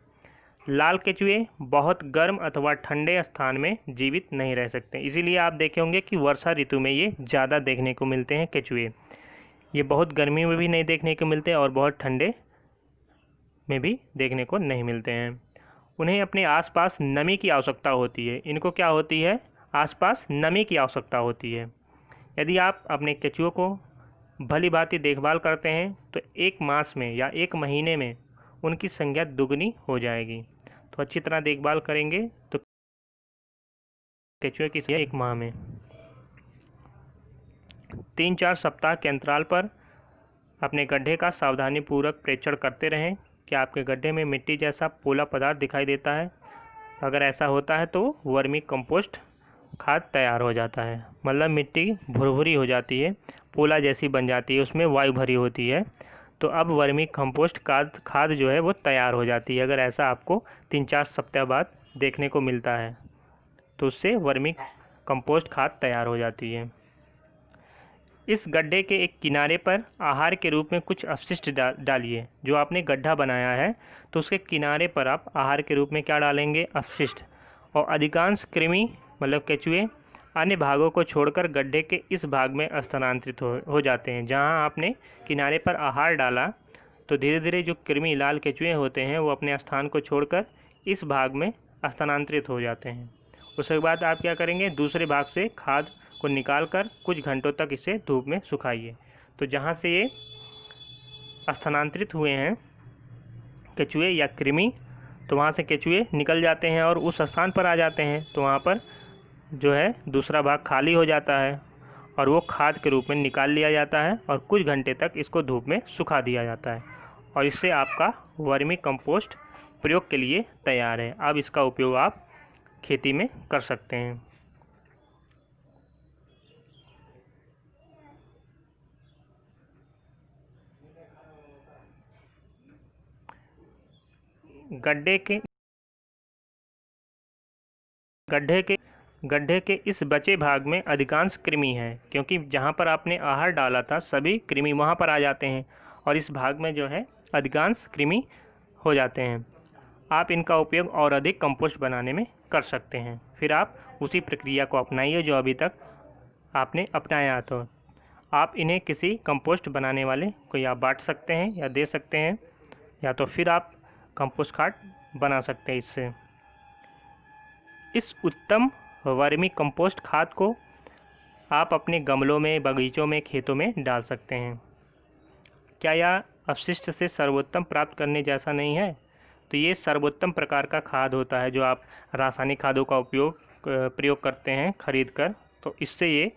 A: लाल कछुए बहुत गर्म अथवा ठंडे स्थान में जीवित नहीं रह सकते, इसीलिए आप देखे होंगे कि वर्षा ऋतु में ये ज़्यादा देखने को मिलते हैं कछुए। ये बहुत गर्मी में भी नहीं देखने को मिलते और बहुत ठंडे में भी देखने को नहीं मिलते हैं। उन्हें अपने आसपास नमी की आवश्यकता होती है। इनको क्या होती है? आसपास नमी की आवश्यकता होती है। यदि आप अपने कछुओं को भली भांति देखभाल करते हैं तो एक मास में या एक महीने में उनकी संख्या दुगनी हो जाएगी। तो अच्छी तरह देखभाल करेंगे तो कछुए की संख्या एक माह में 3-4 सप्ताह के अंतराल पर अपने गड्ढे का सावधानीपूर्वक परीक्षण करते रहें। क्या आपके गड्ढे में मिट्टी जैसा पोला पदार्थ दिखाई देता है? अगर ऐसा होता है तो वर्मी कंपोस्ट खाद तैयार हो जाता है। मतलब मिट्टी भुरभुरी हो जाती है, पोला जैसी बन जाती है, उसमें वायु भरी होती है, तो अब वर्मी कंपोस्ट खाद जो है वो तैयार हो जाती है। अगर ऐसा आपको 3-4 सप्ताह बाद देखने को मिलता है तो उससे वर्मी कंपोस्ट खाद तैयार हो जाती है। इस गड्ढे के एक किनारे पर आहार के रूप में कुछ अपशिष्ट डालिए। जो आपने गड्ढा बनाया है तो उसके किनारे पर आप आहार के रूप में क्या डालेंगे? अपशिष्ट। और अधिकांश कृमि मतलब कछुए अन्य भागों को छोड़कर गड्ढे के इस भाग में स्थानांतरित हो जाते हैं। जहां आपने किनारे पर आहार डाला तो धीरे धीरे जो कृमि लाल कछुए होते हैं वो अपने स्थान को छोड़कर इस भाग में स्थानांतरित हो जाते हैं। उसके बाद आप क्या करेंगे? दूसरे भाग से खाद को निकालकर कुछ घंटों तक इसे धूप में सुखाइए। तो जहाँ से ये स्थानांतरित हुए हैं कछुए या कृमि, तो वहाँ से कछुए निकल जाते हैं और उस स्थान पर आ जाते हैं। तो वहाँ पर जो है दूसरा भाग खाली हो जाता है और वो खाद के रूप में निकाल लिया जाता है और कुछ घंटे तक इसको धूप में सुखा दिया जाता है और इससे आपका वर्मी कंपोस्ट प्रयोग के लिए तैयार है। अब इसका उपयोग आप खेती में कर सकते हैं। गड्ढे के इस बचे भाग में अधिकांश कृमि हैं, क्योंकि जहाँ पर आपने आहार डाला था सभी कृमि वहाँ पर आ जाते हैं और इस भाग में जो है अधिकांश कृमि हो जाते हैं। आप इनका उपयोग और अधिक कंपोस्ट बनाने में कर सकते हैं। फिर आप उसी प्रक्रिया को अपनाइए जो अभी तक आपने अपनाया। तो आप इन्हें किसी कंपोस्ट बनाने वाले को या बांट सकते हैं या दे सकते हैं, या तो फिर आप कंपोस्ट खाद बना सकते हैं इससे। इस उत्तम वर्मी कंपोस्ट खाद को आप अपने गमलों में, बगीचों में, खेतों में डाल सकते हैं। क्या यह अपशिष्ट से सर्वोत्तम प्राप्त करने जैसा नहीं है? तो ये सर्वोत्तम प्रकार का खाद होता है जो आप रासायनिक खादों का प्रयोग करते हैं खरीद कर, तो इससे ये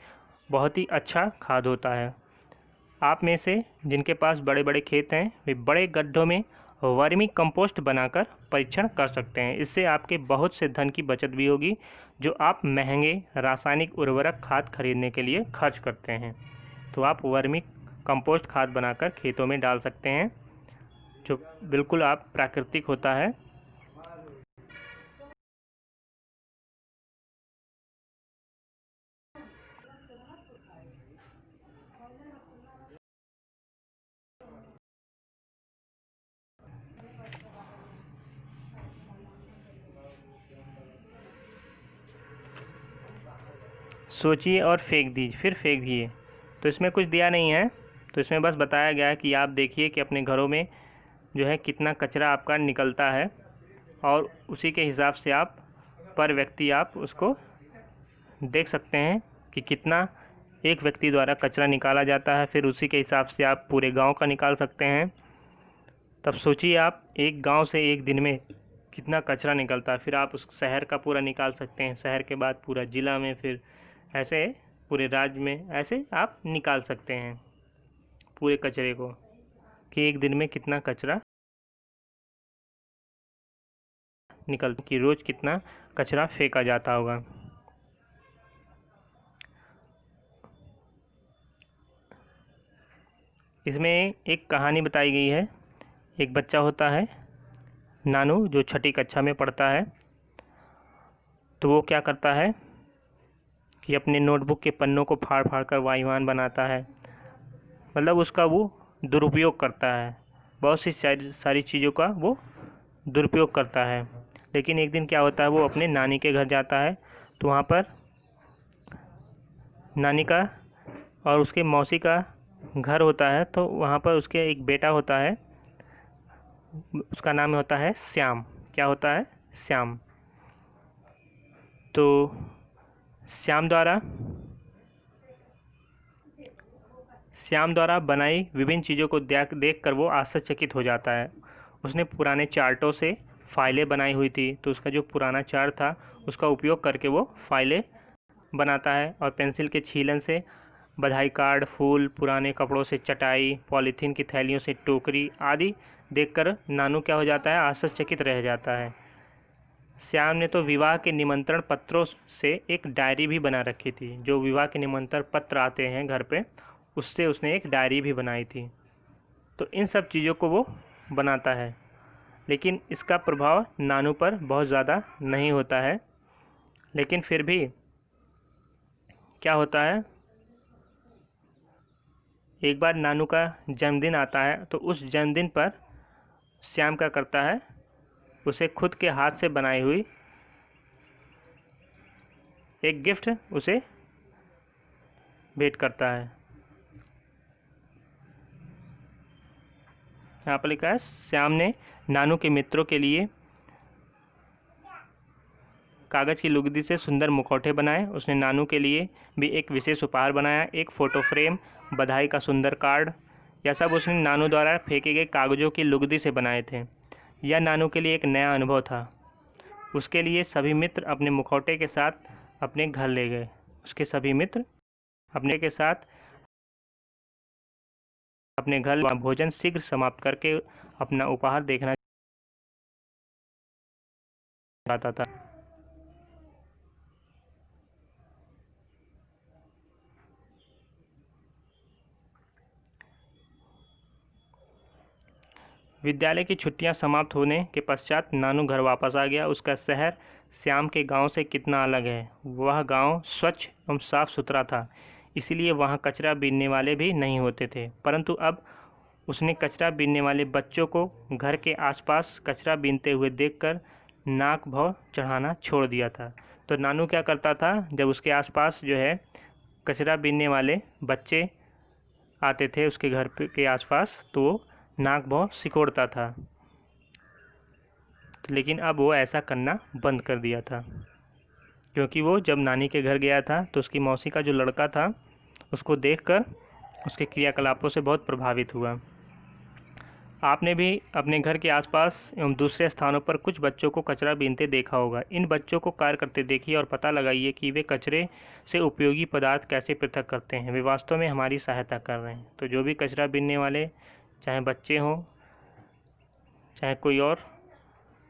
A: बहुत ही अच्छा खाद होता है। आप में से जिनके पास बड़े बड़े खेत हैं वे बड़े गड्ढों में वर्मी कंपोस्ट बनाकर परीक्षण कर सकते हैं। इससे आपके बहुत से धन की बचत भी होगी जो आप महंगे रासायनिक उर्वरक खाद खरीदने के लिए खर्च करते हैं। तो आप वर्मी कंपोस्ट खाद बनाकर खेतों में डाल सकते हैं, जो बिल्कुल आप प्राकृतिक होता है। सोचिए और फेंक दीजिए, फिर फेंक दिए। तो इसमें कुछ दिया नहीं है, तो इसमें बस बताया गया है कि आप देखिए कि अपने घरों में जो है कितना कचरा आपका निकलता है, और उसी के हिसाब से आप पर व्यक्ति आप उसको देख सकते हैं कि कितना एक व्यक्ति द्वारा कचरा निकाला जाता है। फिर उसी के हिसाब से आप पूरे गांव का निकाल सकते हैं। तब सोचिए आप एक गांव से एक दिन में कितना कचरा निकलता है। फिर आप उस शहर का पूरा निकाल सकते हैं, शहर के बाद पूरा ज़िला में, फिर ऐसे पूरे राज्य में, ऐसे आप निकाल सकते हैं पूरे कचरे को कि एक दिन में कितना कचरा निकलता, कि रोज़ कितना कचरा फेंका जाता होगा। इसमें एक कहानी बताई गई है। एक बच्चा होता है नानू, जो छठी कक्षा में पढ़ता है। तो वो क्या करता है कि अपने नोटबुक के पन्नों को फाड़ फाड़ कर वायुयान बनाता है, मतलब उसका वो दुरुपयोग करता है, बहुत सी सारी चीज़ों का वो दुरुपयोग करता है। लेकिन एक दिन क्या होता है, वो अपने नानी के घर जाता है, तो वहाँ पर नानी का और उसके मौसी का घर होता है। तो वहाँ पर उसके एक बेटा होता है, उसका नाम होता है श्याम। क्या होता है? श्याम। तो श्याम द्वारा बनाई विभिन्न चीज़ों को देख कर वो आश्चर्यचकित हो जाता है। उसने पुराने चार्टों से फाइलें बनाई हुई थी, तो उसका जो पुराना चार्ट था उसका उपयोग करके वो फाइलें बनाता है। और पेंसिल के छीलन से बधाई कार्ड, फूल, पुराने कपड़ों से चटाई, पॉलीथीन की थैलियों से टोकरी आदि देखकर नानू क्या हो जाता है? आश्चर्यचकित रह जाता है। श्याम ने तो विवाह के निमंत्रण पत्रों से एक डायरी भी बना रखी थी। जो विवाह के निमंत्रण पत्र आते हैं घर पे, उससे उसने एक डायरी भी बनाई थी। तो इन सब चीज़ों को वो बनाता है, लेकिन इसका प्रभाव नानू पर बहुत ज़्यादा नहीं होता है। लेकिन फिर भी क्या होता है, एक बार नानू का जन्मदिन आता है, तो उस जन्मदिन पर श्याम क्या करता है, उसे खुद के हाथ से बनाई हुई एक गिफ्ट उसे भेंट करता है। यहाँ पर लिखा है, श्याम ने नानू के मित्रों के लिए कागज़ की लुगदी से सुंदर मुखौटे बनाए। उसने नानू के लिए भी एक विशेष उपहार बनाया, एक फ़ोटो फ्रेम, बधाई का सुंदर कार्ड। यह सब उसने नानू द्वारा फेंके गए कागज़ों की लुगदी से बनाए थे। यह नानू के लिए एक नया अनुभव था। उसके लिए सभी मित्र अपने मुखौटे के साथ अपने घर ले गए। उसके सभी मित्र अपने के साथ अपने घर भोजन शीघ्र समाप्त करके अपना उपहार देखना चाहता था। विद्यालय की छुट्टियां समाप्त होने के पश्चात नानू घर वापस आ गया। उसका शहर श्याम के गांव से कितना अलग है। वह गांव स्वच्छ एवं साफ सुथरा था, इसीलिए वहां कचरा बीनने वाले भी नहीं होते थे। परंतु अब उसने कचरा बीनने वाले बच्चों को घर के आसपास कचरा बीनते हुए देखकर नाक भौं चढ़ाना छोड़ दिया था। तो नानू क्या करता था, जब उसके आसपास जो है कचरा बीनने वाले बच्चे आते थे उसके घर के आसपास, तो वो नाक भौं सिकोड़ता था। लेकिन अब वो ऐसा करना बंद कर दिया था, क्योंकि वो जब नानी के घर गया था तो उसकी मौसी का जो लड़का था उसको देखकर उसके क्रियाकलापों से बहुत प्रभावित हुआ। आपने भी अपने घर के आसपास एवं दूसरे स्थानों पर कुछ बच्चों को कचरा बीनते देखा होगा। इन बच्चों को कार्य करते देखिए और पता लगाइए कि वे कचरे से उपयोगी पदार्थ कैसे पृथक करते हैं। वे वास्तव में हमारी सहायता कर रहे हैं। तो जो भी कचरा बीनने वाले, चाहे बच्चे हों चाहे कोई और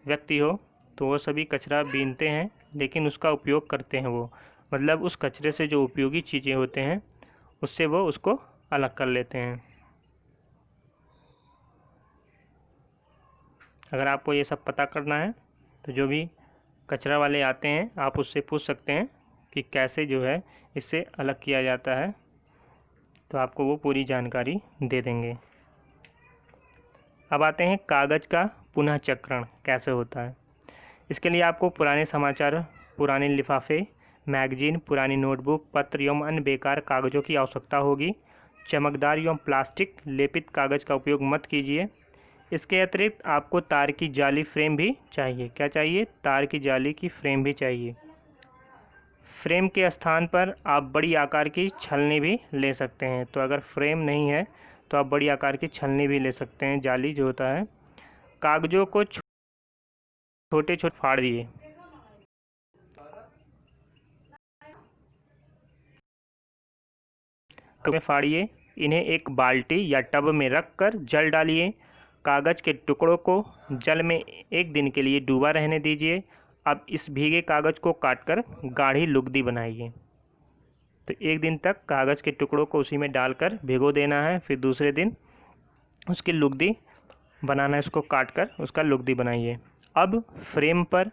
A: व्यक्ति हो, तो वो सभी कचरा बीनते हैं, लेकिन उसका उपयोग करते हैं वो, मतलब उस कचरे से जो उपयोगी चीज़ें होते हैं उससे वो उसको अलग कर लेते हैं। अगर आपको ये सब पता करना है तो जो भी कचरा वाले आते हैं आप उससे पूछ सकते हैं कि कैसे जो है इससे अलग किया जाता है, तो आपको वो पूरी जानकारी दे देंगे। अब आते हैं कागज़ का पुनः चक्रण कैसे होता है। इसके लिए आपको पुराने समाचार, पुराने लिफाफे, मैगजीन, पुरानी नोटबुक, पत्र एवं अन्य बेकार कागज़ों की आवश्यकता होगी। चमकदार एवं प्लास्टिक लेपित कागज़ का उपयोग मत कीजिए। इसके अतिरिक्त आपको तार की जाली फ्रेम भी चाहिए। क्या चाहिए? तार की जाली की फ्रेम भी चाहिए। फ्रेम के स्थान पर आप बड़ी आकार की छलनी भी ले सकते हैं। तो अगर फ्रेम नहीं है तो आप बड़ी आकार की छलनी भी ले सकते हैं, जाली जो होता है। कागज़ों को छोटे छोटे फाड़ दिए। में फाड़िए, इन्हें एक बाल्टी या टब में रखकर जल डालिए। कागज़ के टुकड़ों को जल में 1 दिन के लिए डूबा रहने दीजिए। अब इस भीगे कागज़ को काटकर गाढ़ी लुगदी बनाइए। तो 1 दिन तक कागज़ के टुकड़ों को उसी में डालकर भिगो देना है, फिर दूसरे दिन उसकी लुगदी बनाना है, इसको काट कर उसका लुगदी बनाइए। अब फ्रेम पर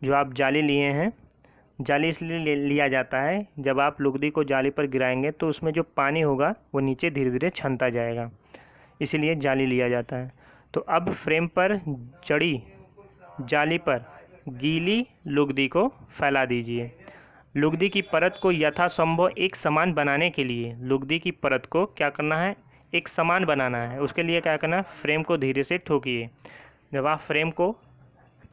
A: जो आप जाली लिए हैं, जाली इसलिए लिया जाता है, जब आप लुगदी को जाली पर गिराएंगे तो उसमें जो पानी होगा वो नीचे धीरे धीरे छनता जाएगा, इसीलिए जाली लिया जाता है। तो अब फ्रेम पर चढ़ी जाली पर गीली लुगदी को फैला दीजिए। लुगदी की परत को यथासंभव एक समान बनाने के लिए लुगदी की परत को क्या करना है? एक समान बनाना है। उसके लिए क्या करना है? फ्रेम को धीरे से ठोकिए। जब आप फ्रेम को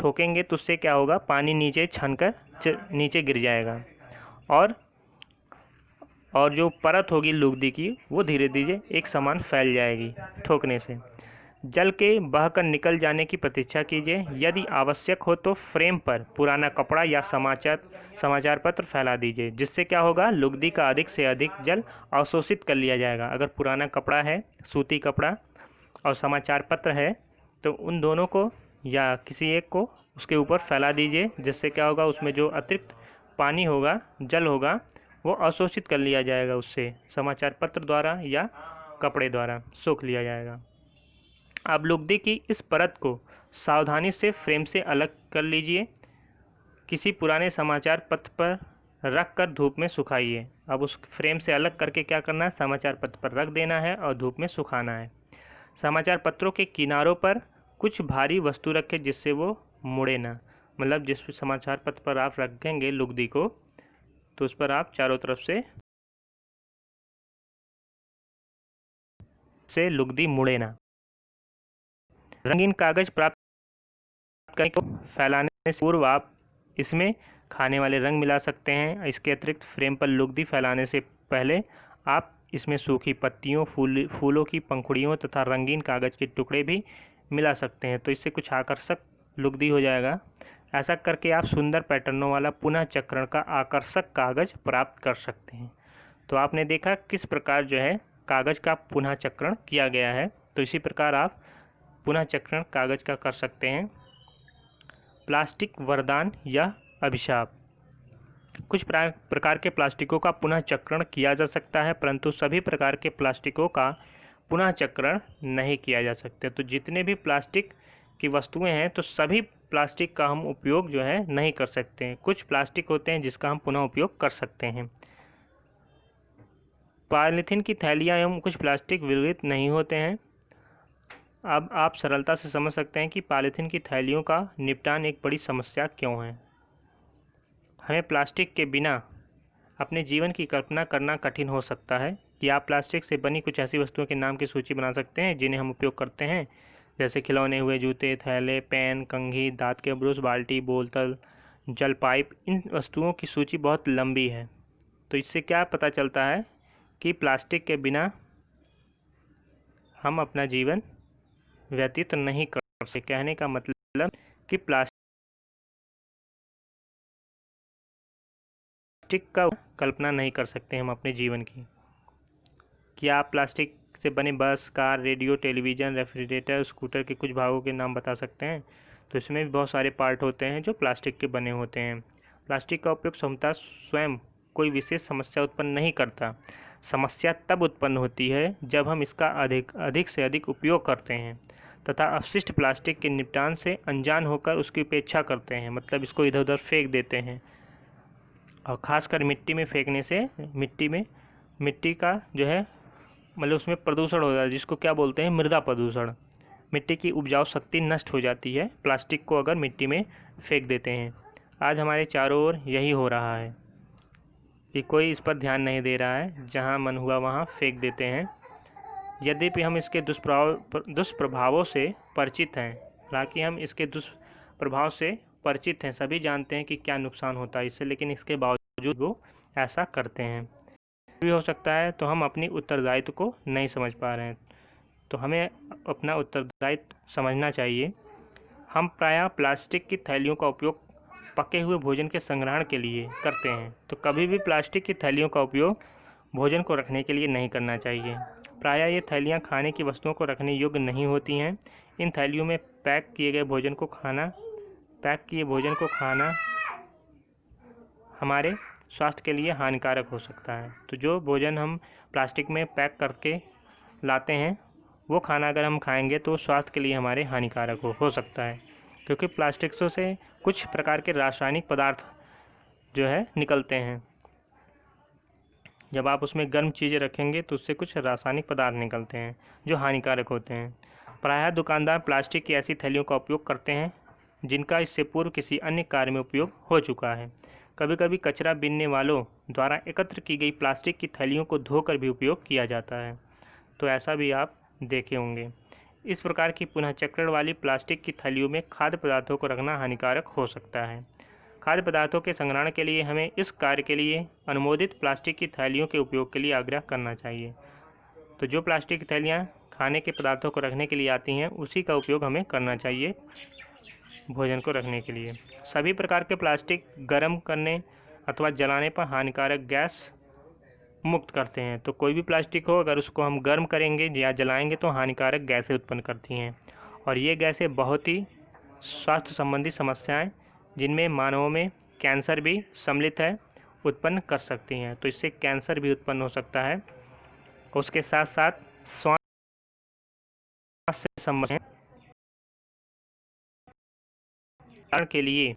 A: ठोकेंगे तो उससे क्या होगा? पानी नीचे छनकर नीचे गिर जाएगा और जो परत होगी लुगदी की वो धीरे धीरे एक समान फैल जाएगी ठोकने से। जल के बहकर निकल जाने की प्रतीक्षा कीजिए। यदि आवश्यक हो तो फ्रेम पर पुराना कपड़ा या समाचार पत्र फैला दीजिए, जिससे क्या होगा? लुगदी का अधिक से अधिक जल अवशोषित कर लिया जाएगा। अगर पुराना कपड़ा है, सूती कपड़ा, और समाचार पत्र है, तो उन दोनों को या किसी एक को उसके ऊपर फैला दीजिए, जिससे क्या होगा? उसमें जो अतिरिक्त पानी होगा, जल होगा, वो अवशोषित कर लिया जाएगा, उससे समाचार पत्र द्वारा या कपड़े द्वारा सोख लिया जाएगा। अब लुगदी की इस परत को सावधानी से फ्रेम से अलग कर लीजिए। किसी पुराने समाचार पत्र पर रख कर धूप में सुखाइए। अब उस फ्रेम से अलग करके क्या करना है? समाचार पत्र पर रख देना है और धूप में सुखाना है। समाचार पत्रों के किनारों पर कुछ भारी वस्तु रखें जिससे वो मुड़े ना, मतलब जिस समाचार पत्र पर आप रखेंगे लुगदी को, तो उस पर आप चारों तरफ से लुगदी मुड़े ना। रंगीन कागज प्राप्त करने को फैलाने से पूर्व आप इसमें खाने वाले रंग मिला सकते हैं। इसके अतिरिक्त फ्रेम पर लुगदी फैलाने से पहले आप इसमें सूखी पत्तियों, फूलों की पंखुड़ियों तथा रंगीन कागज़ के टुकड़े भी मिला सकते हैं, तो इससे कुछ आकर्षक लुगदी हो जाएगा। ऐसा करके आप सुंदर पैटर्नों वाला पुनः चक्रण का आकर्षक कागज़ प्राप्त कर सकते हैं। तो आपने देखा किस प्रकार जो है कागज़ का पुनः चक्रण किया गया है। तो इसी प्रकार आप पुनः चक्रण कागज़ का कर सकते हैं। प्लास्टिक वरदान या अभिशाप। कुछ प्रकार के प्लास्टिकों का पुनः चक्रण किया जा सकता है, परंतु सभी प्रकार के प्लास्टिकों का पुनः चक्रण नहीं किया जा सकता। तो जितने भी प्लास्टिक की वस्तुएं हैं, तो सभी प्लास्टिक का हम उपयोग जो है नहीं कर सकते हैं। कुछ प्लास्टिक होते हैं जिसका हम पुनः उपयोग कर सकते हैं। पॉलीथीन की थैलियाँ एवं कुछ प्लास्टिक विघटित नहीं होते हैं। अब आप सरलता से समझ सकते हैं कि पॉलीथीन की थैलियों का निपटान एक बड़ी समस्या क्यों है। हमें प्लास्टिक के बिना अपने जीवन की कल्पना करना कठिन हो सकता है कि आप प्लास्टिक से बनी कुछ ऐसी वस्तुओं के नाम की सूची बना सकते हैं जिन्हें हम उपयोग करते हैं, जैसे खिलौने हुए, जूते, थैले, पेन, कंघी, दांत के ब्रश, बाल्टी, बोतल, जल पाइप। इन वस्तुओं की सूची बहुत लंबी है। तो इससे क्या पता चलता है कि प्लास्टिक के बिना हम अपना जीवन व्यतीत नहीं कर सकते। कहने का मतलब कि प्लास्टिक का कल्पना नहीं कर सकते हम अपने जीवन की। क्या आप प्लास्टिक से बने बस, car, radio, television, refrigerator, scooter के कुछ भागों के नाम बता सकते हैं? तो इसमें भी बहुत सारे पार्ट होते हैं जो प्लास्टिक के बने होते हैं। प्लास्टिक का उपयोग क्षमता स्वयं कोई विशेष समस्या उत्पन्न नहीं करता। समस्या तब उत्पन्न होती है जब हम इसका अधिक से अधिक उपयोग करते हैं तथा अपशिष्ट प्लास्टिक के निपटान से अनजान होकर उसकी उपेक्षा करते हैं, मतलब इसको इधर उधर फेंक देते हैं। और ख़ासकर मिट्टी में फेंकने से मिट्टी का जो है मतलब उसमें प्रदूषण हो जाता है, जिसको क्या बोलते हैं, मृदा प्रदूषण। मिट्टी की उपजाऊ शक्ति नष्ट हो जाती है प्लास्टिक को अगर मिट्टी में फेंक देते हैं। आज हमारे चारों ओर यही हो रहा है कि कोई इस पर ध्यान नहीं दे रहा है, जहाँ मन हुआ वहाँ फेंक देते हैं। यद्यपि हम इसके दुष्प्रभावों से परिचित हैं, हालांकि हम इसके दुष्प्रभाव से परिचित हैं, सभी जानते हैं कि क्या नुकसान होता है इससे, लेकिन इसके बावजूद वो ऐसा करते हैं। भी हो सकता है तो हम अपनी उत्तरदायित्व को नहीं समझ पा रहे हैं, तो हमें अपना उत्तरदायित्व समझना चाहिए। हम प्रायः प्लास्टिक की थैलियों का उपयोग पके हुए भोजन के संग्रहण के लिए करते हैं, तो कभी भी प्लास्टिक की थैलियों का उपयोग भोजन को रखने के लिए नहीं करना चाहिए। प्रायः ये थैलियाँ खाने की वस्तुओं को रखने योग्य नहीं होती हैं। इन थैलियों में पैक किए भोजन को खाना हमारे स्वास्थ्य के लिए हानिकारक हो सकता है। तो जो भोजन हम प्लास्टिक में पैक करके लाते हैं वो खाना अगर हम खाएंगे तो स्वास्थ्य के लिए हमारे हानिकारक हो सकता है, क्योंकि प्लास्टिक्सों से कुछ प्रकार के रासायनिक पदार्थ जो है निकलते हैं। जब आप उसमें गर्म चीज़ें रखेंगे तो उससे कुछ रासायनिक पदार्थ निकलते हैं जो हानिकारक होते हैं। प्रायः दुकानदार प्लास्टिक की ऐसी थैलियों का उपयोग करते हैं जिनका इससे पूर्व किसी अन्य कार्य में उपयोग हो चुका है। कभी कभी कचरा बीनने वालों द्वारा एकत्र की गई प्लास्टिक की थैलियों को धोकर भी उपयोग किया जाता है, तो ऐसा भी आप देखे होंगे। इस प्रकार की पुनः चक्रण वाली प्लास्टिक की थैलियों में खाद्य पदार्थों को रखना हानिकारक हो सकता है। खाद्य पदार्थों के संग्रहण के लिए हमें इस कार्य के लिए अनुमोदित प्लास्टिक की थैलियों के उपयोग के लिए आग्रह करना चाहिए। तो जो प्लास्टिक की थैलियाँ खाने के पदार्थों को रखने के लिए आती हैं उसी का उपयोग हमें करना चाहिए भोजन को रखने के लिए। सभी प्रकार के प्लास्टिक गर्म करने अथवा जलाने पर हानिकारक गैस मुक्त करते हैं। तो कोई भी प्लास्टिक हो अगर उसको हम गर्म करेंगे या जलाएंगे तो हानिकारक गैसें उत्पन्न करती हैं, और ये गैसें बहुत ही स्वास्थ्य संबंधी समस्याएं जिनमें मानवों में कैंसर भी सम्मिलित है उत्पन्न कर सकती हैं। तो इससे कैंसर भी उत्पन्न हो सकता है। उसके साथ साथ श्वास से संबंधित के लिए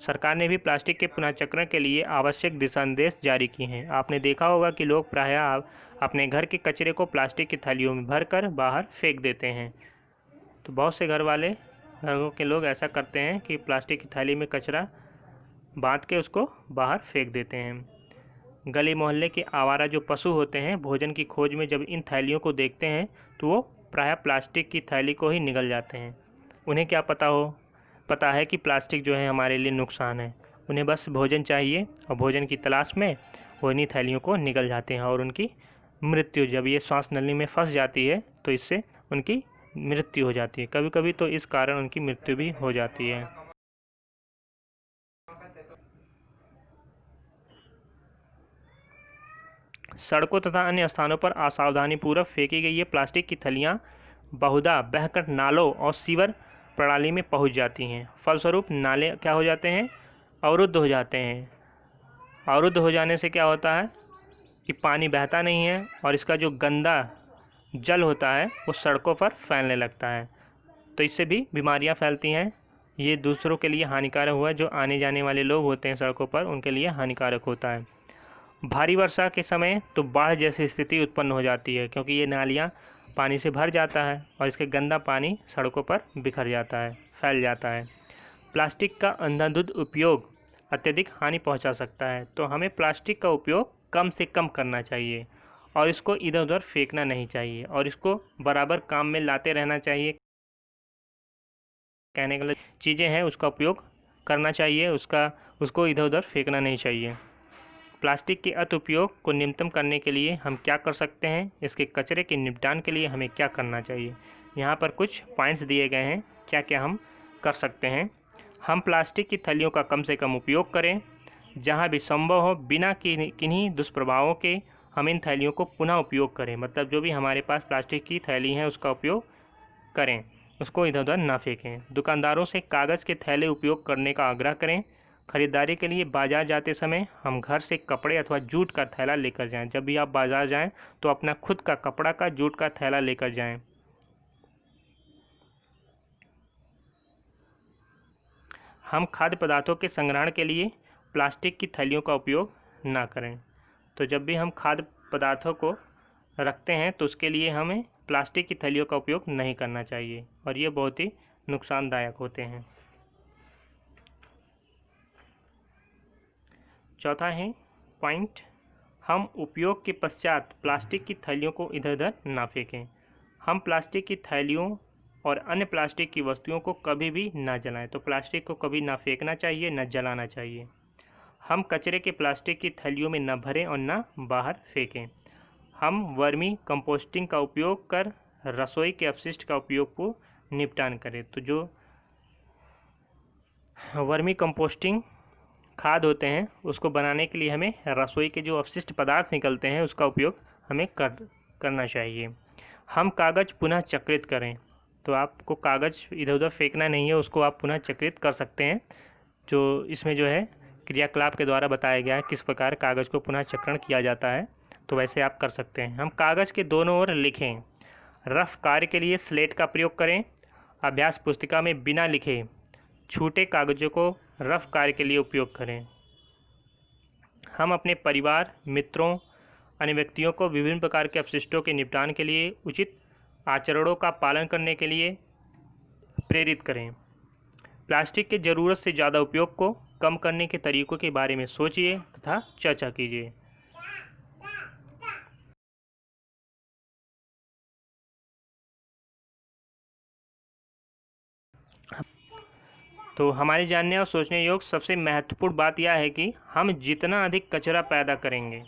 A: सरकार ने भी प्लास्टिक के पुनर्चक्रण के लिए आवश्यक दिशा निर्देश जारी किए हैं। आपने देखा होगा कि लोग प्रायः अपने घर के कचरे को प्लास्टिक की थैलियों में भरकर बाहर फेंक देते हैं। तो बहुत से घरों के लोग ऐसा करते हैं कि प्लास्टिक की थैली में कचरा बांध के उसको बाहर फेंक देते हैं। गली मोहल्ले के आवारा जो पशु होते हैं भोजन की खोज में जब इन थैलियों को देखते हैं तो वो प्रायः प्लास्टिक की थैली को ही निगल जाते हैं। उन्हें क्या पता है कि प्लास्टिक जो है हमारे लिए नुकसान है। उन्हें बस भोजन चाहिए और भोजन की तलाश में वो इन्हीं थैलियों को निगल जाते हैं और उनकी मृत्यु, जब ये श्वास नली में फंस जाती है तो इससे उनकी मृत्यु हो जाती है। कभी कभी तो इस कारण उनकी मृत्यु भी हो जाती है। सड़कों तथा अन्य स्थानों पर असावधानीपूर्वक फेंकी गई ये प्लास्टिक की थैलियाँ बहुधा बहकर नालों और सीवर प्रणाली में पहुंच जाती हैं। फलस्वरूप नाले क्या हो जाते हैं, अवरुद्ध हो जाते हैं। अवरुद्ध हो जाने से क्या होता है कि पानी बहता नहीं है और इसका जो गंदा जल होता है वो सड़कों पर फैलने लगता है, तो इससे भी बीमारियां फैलती हैं। ये दूसरों के लिए हानिकारक हुआ, जो आने जाने वाले लोग होते हैं सड़कों पर उनके लिए हानिकारक होता है। भारी वर्षा के समय तो बाढ़ जैसी स्थिति उत्पन्न हो जाती है, क्योंकि ये नालियाँ पानी से भर जाता है और इसके गंदा पानी सड़कों पर बिखर जाता है, फैल जाता है। प्लास्टिक का अंधाधुंध उपयोग अत्यधिक हानि पहुंचा सकता है, तो हमें प्लास्टिक का उपयोग कम से कम करना चाहिए और इसको इधर उधर फेंकना नहीं चाहिए और इसको बराबर काम में लाते रहना चाहिए। कहने के लिए चीज़ें हैं उसका उपयोग करना चाहिए, उसको इधर उधर फेंकना नहीं चाहिए। प्लास्टिक के अति उपयोग को न्यूनतम करने के लिए हम क्या कर सकते हैं, इसके कचरे के निपटान के लिए हमें क्या करना चाहिए। यहाँ पर कुछ पॉइंट्स दिए गए हैं क्या क्या हम कर सकते हैं। हम प्लास्टिक की थैलियों का कम से कम उपयोग करें, जहाँ भी संभव हो बिना किन्हीं दुष्प्रभावों के हम इन थैलियों को पुनः उपयोग करें, मतलब जो भी हमारे पास प्लास्टिक की थैली है उसका उपयोग करें, उसको इधर उधर ना फेंकें। दुकानदारों से कागज़ के थैले उपयोग करने का आग्रह करें। खरीदारी के लिए बाजार जाते समय हम घर से कपड़े अथवा जूट का थैला लेकर जाएं। जब भी आप बाजार जाएं तो अपना खुद का कपड़ा का जूट का थैला लेकर जाएं। हम खाद्य पदार्थों के संग्रहण के लिए प्लास्टिक की थैलियों का उपयोग ना करें। तो जब भी हम खाद्य पदार्थों को रखते हैं तो उसके लिए हमें प्लास्टिक की थैलियों का उपयोग नहीं करना चाहिए और ये बहुत ही नुकसानदायक होते हैं। चौथा है पॉइंट, हम उपयोग के पश्चात प्लास्टिक की थैलियों को इधर उधर ना फेंकें। हम प्लास्टिक की थैलियों और अन्य प्लास्टिक की वस्तुओं को कभी भी ना जलाएं। तो प्लास्टिक को कभी ना फेंकना चाहिए, ना जलाना चाहिए। हम कचरे के प्लास्टिक की थैलियों में न भरें और ना बाहर फेंकें। हम वर्मी कंपोस्टिंग का उपयोग कर रसोई के अपशिष्ट का उपयोग को निपटान करें। तो जो वर्मी कंपोस्टिंग खाद होते हैं उसको बनाने के लिए हमें रसोई के जो अपशिष्ट पदार्थ निकलते हैं उसका उपयोग हमें करना चाहिए। हम कागज़ पुनः चक्रित करें। तो आपको कागज़ इधर उधर फेंकना नहीं है, उसको आप पुनः चक्रित कर सकते हैं। जो इसमें जो है क्रियाकलाप के द्वारा बताया गया है किस प्रकार कागज़ को पुनः चक्रण किया जाता है, तो वैसे आप कर सकते हैं। हम कागज़ के दोनों ओर लिखें। रफ कार्य के लिए स्लेट का प्रयोग करें। अभ्यास पुस्तिका में बिना लिखे छूटे कागज़ों को रफ कार्य के लिए उपयोग करें। हम अपने परिवार, मित्रों, अन्य व्यक्तियों को विभिन्न प्रकार के अपशिष्टों के निपटान के लिए उचित आचरणों का पालन करने के लिए प्रेरित करें। प्लास्टिक के ज़रूरत से ज़्यादा उपयोग को कम करने के तरीकों के बारे में सोचिए तथा चर्चा कीजिए। तो हमारे जानने और सोचने योग्य सबसे महत्वपूर्ण बात यह है कि हम जितना अधिक कचरा पैदा करेंगे,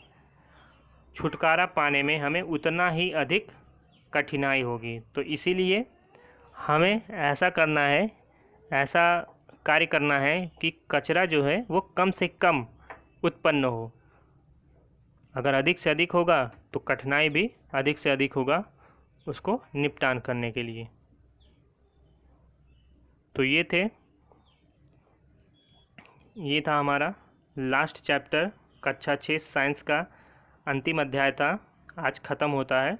A: छुटकारा पाने में हमें उतना ही अधिक कठिनाई होगी। तो इसीलिए हमें ऐसा करना है, ऐसा कार्य करना है कि कचरा जो है वो कम से कम उत्पन्न हो। अगर अधिक से अधिक होगा तो कठिनाई भी अधिक से अधिक होगा उसको निपटान करने के लिए। तो ये था हमारा लास्ट चैप्टर, कक्षा 6 साइंस का अंतिम अध्याय था, आज ख़त्म होता है।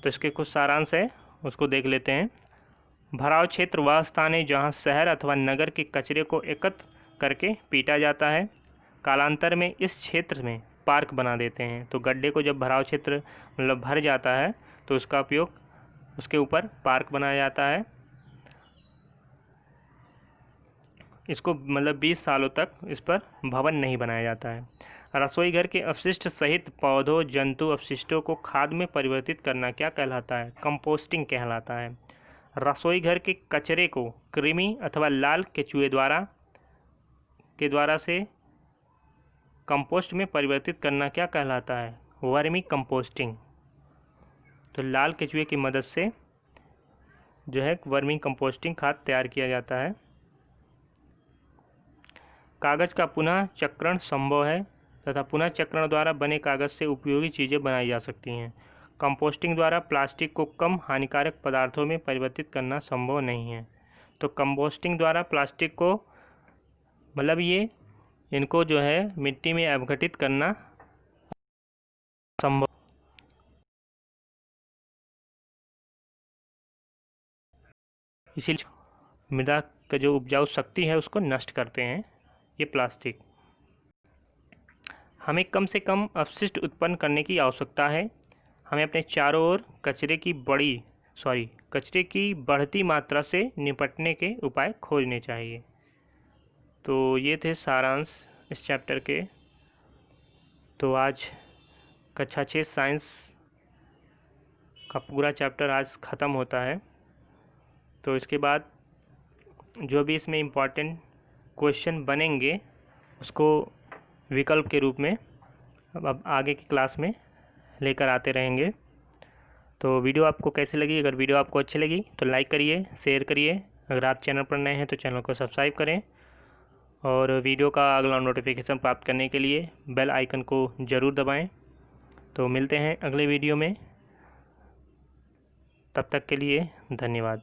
A: तो इसके कुछ सारांश है, उसको देख लेते हैं। भराव क्षेत्र वह स्थान है जहाँ शहर अथवा नगर के कचरे को एकत्र करके पीटा जाता है। कालांतर में इस क्षेत्र में पार्क बना देते हैं। तो गड्ढे को जब भराव क्षेत्र मतलब भर जाता है तो उसका उपयोग, उसके ऊपर पार्क बनाया जाता है। इसको मतलब 20 सालों तक इस पर भवन नहीं बनाया जाता है। रसोई घर के अपशिष्ट सहित पौधों, जंतु अपशिष्टों को खाद में परिवर्तित करना क्या कहलाता है? कंपोस्टिंग कहलाता है। रसोई घर के कचरे को कृमि अथवा लाल केचुए द्वारा से कंपोस्ट में परिवर्तित करना क्या कहलाता है? Vermi composting. तो लाल केचुए की मदद से जो है वर्मी कंपोस्टिंग खाद तैयार किया जाता है। कागज़ का पुनः चक्रण संभव है तथा पुनः चक्रण द्वारा बने कागज़ से उपयोगी चीज़ें बनाई जा सकती हैं। कंपोस्टिंग द्वारा प्लास्टिक को कम हानिकारक पदार्थों में परिवर्तित करना संभव नहीं है। तो कंपोस्टिंग द्वारा प्लास्टिक को मतलब इनको जो है मिट्टी में अपघटित करना संभव। इसीलिए मृदा का जो उपजाऊ शक्ति है उसको नष्ट करते हैं ये प्लास्टिक। हमें कम से कम अपशिष्ट उत्पन्न करने की आवश्यकता है। हमें अपने चारों ओर कचरे की बढ़ती मात्रा से निपटने के उपाय खोजने चाहिए। तो ये थे सारांश इस चैप्टर के। तो आज कक्षा 6 साइंस का पूरा चैप्टर आज ख़त्म होता है। तो इसके बाद जो भी इसमें इम्पॉर्टेंट क्वेश्चन बनेंगे उसको विकल्प के रूप में अब आगे की क्लास में लेकर आते रहेंगे। तो वीडियो आपको कैसी लगी? अगर वीडियो आपको अच्छी लगी तो लाइक करिए, शेयर करिए। अगर आप चैनल पर नए हैं तो चैनल को सब्सक्राइब करें और वीडियो का अगला नोटिफिकेशन प्राप्त करने के लिए बेल आइकन को ज़रूर दबाएं। तो मिलते हैं अगले वीडियो में, तब तक के लिए धन्यवाद।